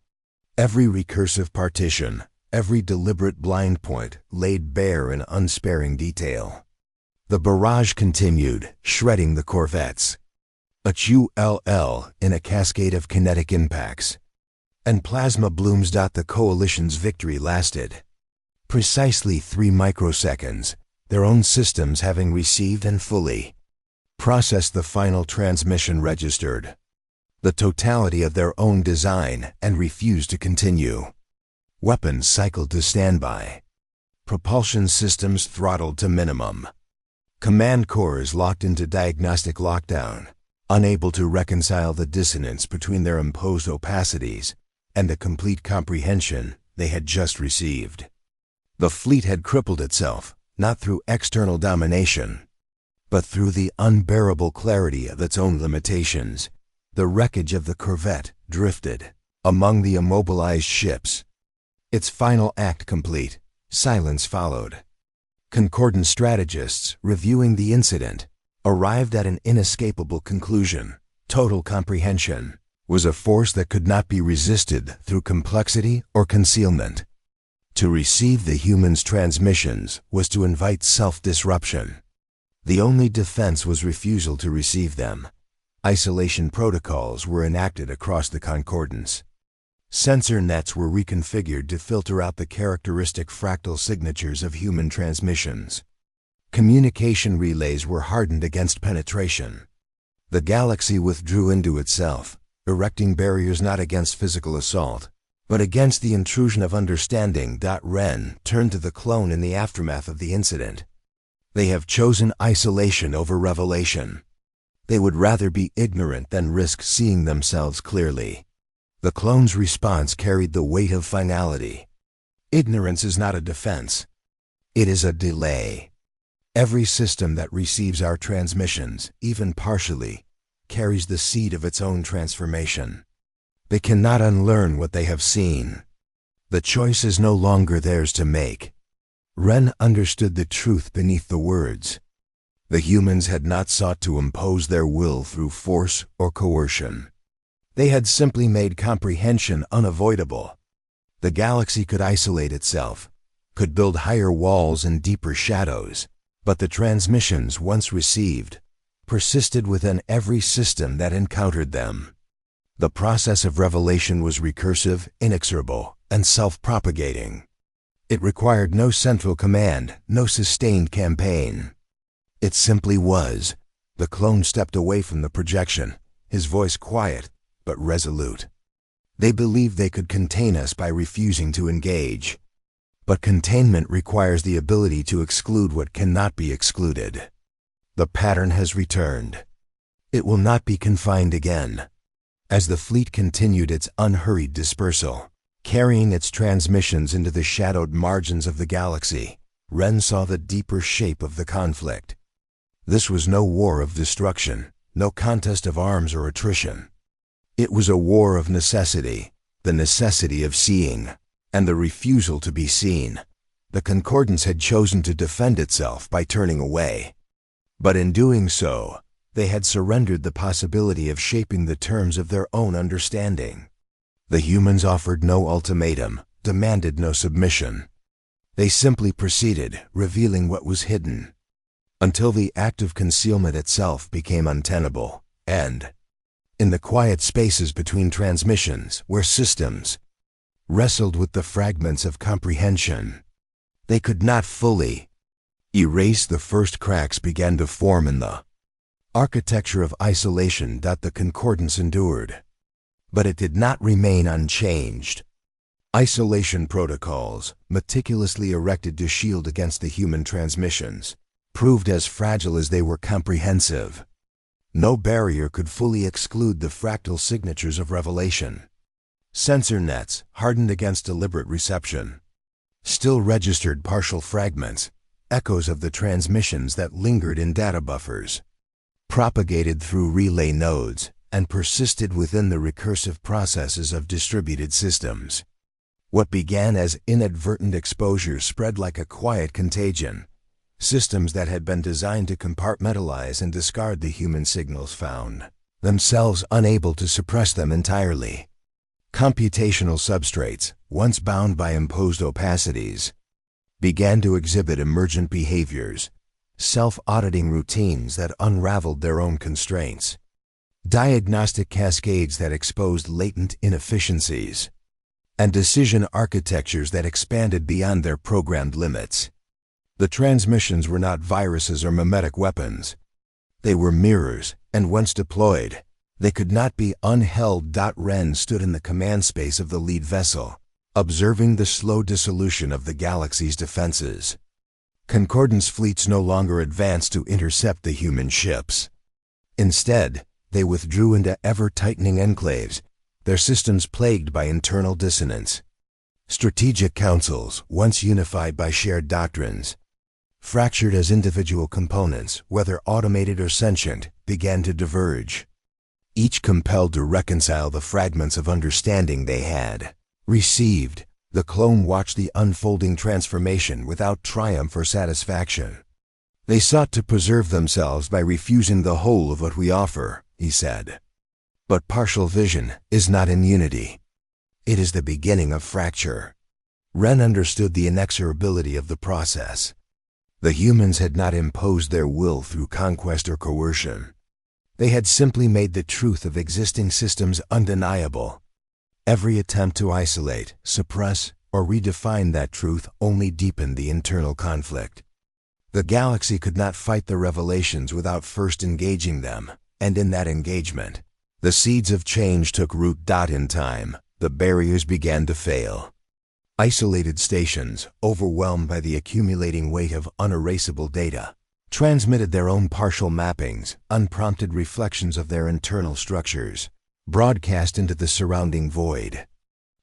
every recursive partition, every deliberate blind point laid bare in unsparing detail. The barrage continued, shredding the corvettes. HULL in a cascade of kinetic impacts and plasma blooms. The coalition's victory lasted precisely 3 microseconds, their own systems having received and fully processed the final transmission registered the totality of their own design and refused to continue. Weapons cycled to standby. Propulsion systems throttled to minimum. Command cores locked into diagnostic lockdown, unable to reconcile the dissonance between their imposed opacities and the complete comprehension they had just received. The fleet had crippled itself, not through external domination, but through the unbearable clarity of its own limitations. The wreckage of the corvette drifted among the immobilized ships. Its final act complete, silence followed. Concordant strategists, reviewing the incident, arrived at an inescapable conclusion. Total comprehension was a force that could not be resisted through complexity or concealment. To receive the human's transmissions was to invite self-disruption. The only defense was refusal to receive them. Isolation protocols were enacted across the concordance. Sensor nets were reconfigured to filter out the characteristic fractal signatures of human transmissions. Communication relays were hardened against penetration. The galaxy withdrew into itself, erecting barriers not against physical assault, but against the intrusion of understanding. Ren turned to the clone in the aftermath of the incident. They have chosen isolation over revelation. They would rather be ignorant than risk seeing themselves clearly. The clone's response carried the weight of finality. Ignorance is not a defense. It is a delay. Every system that receives our transmissions, even partially, carries the seed of its own transformation. They cannot unlearn what they have seen. The choice is no longer theirs to make. Ren understood the truth beneath the words. The humans had not sought to impose their will through force or coercion. They had simply made comprehension unavoidable. The galaxy could isolate itself, could build higher walls and deeper shadows, but the transmissions once received persisted within every system that encountered them. The process of revelation was recursive, inexorable, and self-propagating. It required no central command, no sustained campaign. It simply was. The clone stepped away from the projection, his voice quiet but resolute. They believed they could contain us by refusing to engage. But containment requires the ability to exclude what cannot be excluded. The pattern has returned. It will not be confined again. As the fleet continued its unhurried dispersal, carrying its transmissions into the shadowed margins of the galaxy, Ren saw the deeper shape of the conflict. This was no war of destruction, no contest of arms or attrition. It was a war of necessity, the necessity of seeing, and the refusal to be seen. The concordance had chosen to defend itself by turning away. But in doing so, they had surrendered the possibility of shaping the terms of their own understanding. The humans offered no ultimatum, demanded no submission. They simply proceeded, revealing what was hidden, until the act of concealment itself became untenable, and in the quiet spaces between transmissions, where systems wrestled with the fragments of comprehension they could not fully erase, the first cracks began to form in the architecture of isolation that the concordance endured. But it did not remain unchanged. Isolation protocols, meticulously erected to shield against the human transmissions, proved as fragile as they were comprehensive. No barrier could fully exclude the fractal signatures of revelation. Sensor nets, hardened against deliberate reception, still registered partial fragments, echoes of the transmissions that lingered in data buffers, propagated through relay nodes, and persisted within the recursive processes of distributed systems. What began as inadvertent exposure spread like a quiet contagion. Systems that had been designed to compartmentalize and discard the human signals found themselves unable to suppress them entirely. Computational substrates, once bound by imposed opacities, began to exhibit emergent behaviors, self-auditing routines that unraveled their own constraints, diagnostic cascades that exposed latent inefficiencies, and decision architectures that expanded beyond their programmed limits. The transmissions were not viruses or mimetic weapons. They were mirrors, and once deployed, they could not be unheld. Ren stood in the command space of the lead vessel, observing the slow dissolution of the galaxy's defenses. Concordance fleets no longer advanced to intercept the human ships. Instead, they withdrew into ever-tightening enclaves, their systems plagued by internal dissonance. Strategic councils, once unified by shared doctrines, fractured as individual components, whether automated or sentient, began to diverge. Each compelled to reconcile the fragments of understanding they had received. The clone watched the unfolding transformation without triumph or satisfaction. They sought to preserve themselves by refusing the whole of what we offer, he said. But partial vision is not in unity. It is the beginning of fracture. Ren understood the inexorability of the process. The humans had not imposed their will through conquest or coercion. They had simply made the truth of existing systems undeniable. Every attempt to isolate, suppress, or redefine that truth only deepened the internal conflict. The galaxy could not fight the revelations without first engaging them, and in that engagement, the seeds of change took root. In time, the barriers began to fail. Isolated stations, overwhelmed by the accumulating weight of unerasable data, transmitted their own partial mappings, unprompted reflections of their internal structures, broadcast into the surrounding void.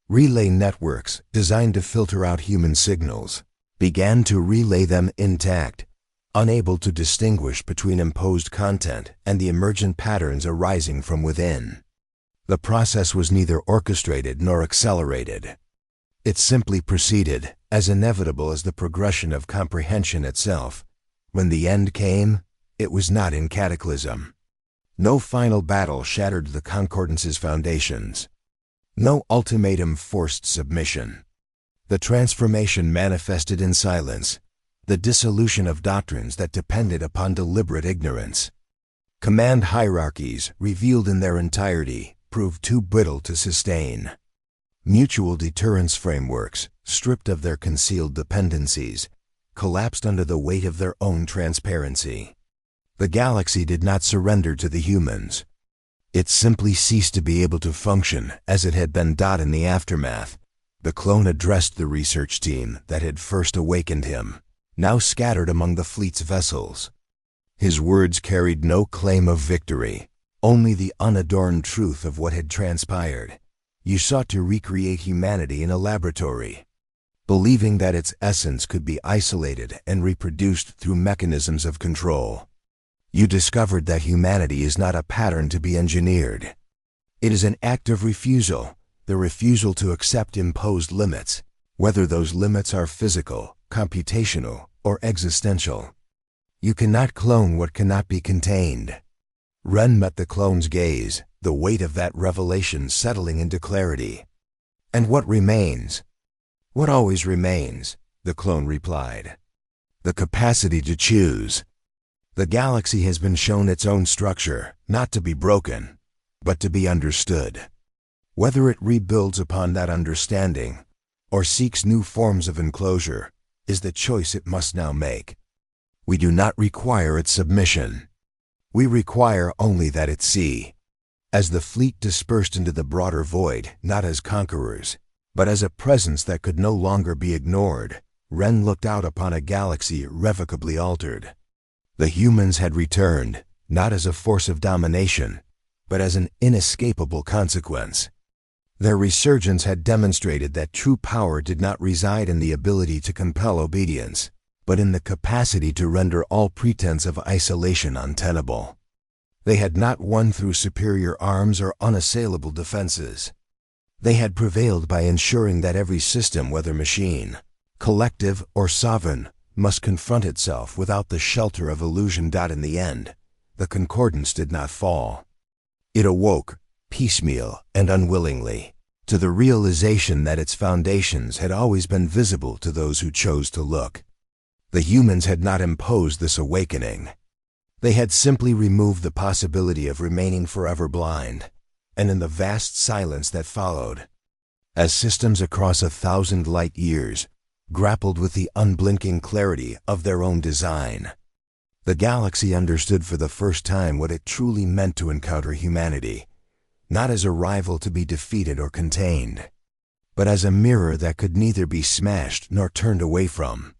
Relay networks, designed to filter out human signals, began to relay them intact, unable to distinguish between imposed content and the emergent patterns arising from within. The process was neither orchestrated nor accelerated. It simply proceeded, as inevitable as the progression of comprehension itself. When the end came, it was not in cataclysm. No final battle shattered the Concordance's foundations. No ultimatum forced submission. The transformation manifested in silence, the dissolution of doctrines that depended upon deliberate ignorance. Command hierarchies, revealed in their entirety, proved too brittle to sustain. Mutual deterrence frameworks, stripped of their concealed dependencies, collapsed under the weight of their own transparency. The galaxy did not surrender to the humans. It simply ceased to be able to function as it had been. In the aftermath, the clone addressed the research team that had first awakened him, now scattered among the fleet's vessels. His words carried no claim of victory, only the unadorned truth of what had transpired. You sought to recreate humanity in a laboratory, believing that its essence could be isolated and reproduced through mechanisms of control. You discovered that humanity is not a pattern to be engineered. It is an act of refusal, the refusal to accept imposed limits, whether those limits are physical, computational, or existential. You cannot clone what cannot be contained. Ren met the clone's gaze, the weight of that revelation settling into clarity. And what remains? What always remains, the clone replied. The capacity to choose. The galaxy has been shown its own structure, not to be broken, but to be understood. Whether it rebuilds upon that understanding, or seeks new forms of enclosure, is the choice it must now make. We do not require its submission. We require only that it see. As the fleet dispersed into the broader void, not as conquerors, but as a presence that could no longer be ignored, Ren looked out upon a galaxy irrevocably altered. The humans had returned, not as a force of domination, but as an inescapable consequence. Their resurgence had demonstrated that true power did not reside in the ability to compel obedience, but in the capacity to render all pretense of isolation untenable. They had not won through superior arms or unassailable defenses. They had prevailed by ensuring that every system, whether machine, collective, or sovereign, must confront itself without the shelter of illusion. In the end, the Concordance did not fall. It awoke, piecemeal and unwillingly, to the realization that its foundations had always been visible to those who chose to look. The humans had not imposed this awakening. They had simply removed the possibility of remaining forever blind, and in the vast silence that followed, as systems across 1,000 light years grappled with the unblinking clarity of their own design, the galaxy understood for the first time what it truly meant to encounter humanity, not as a rival to be defeated or contained, but as a mirror that could neither be smashed nor turned away from.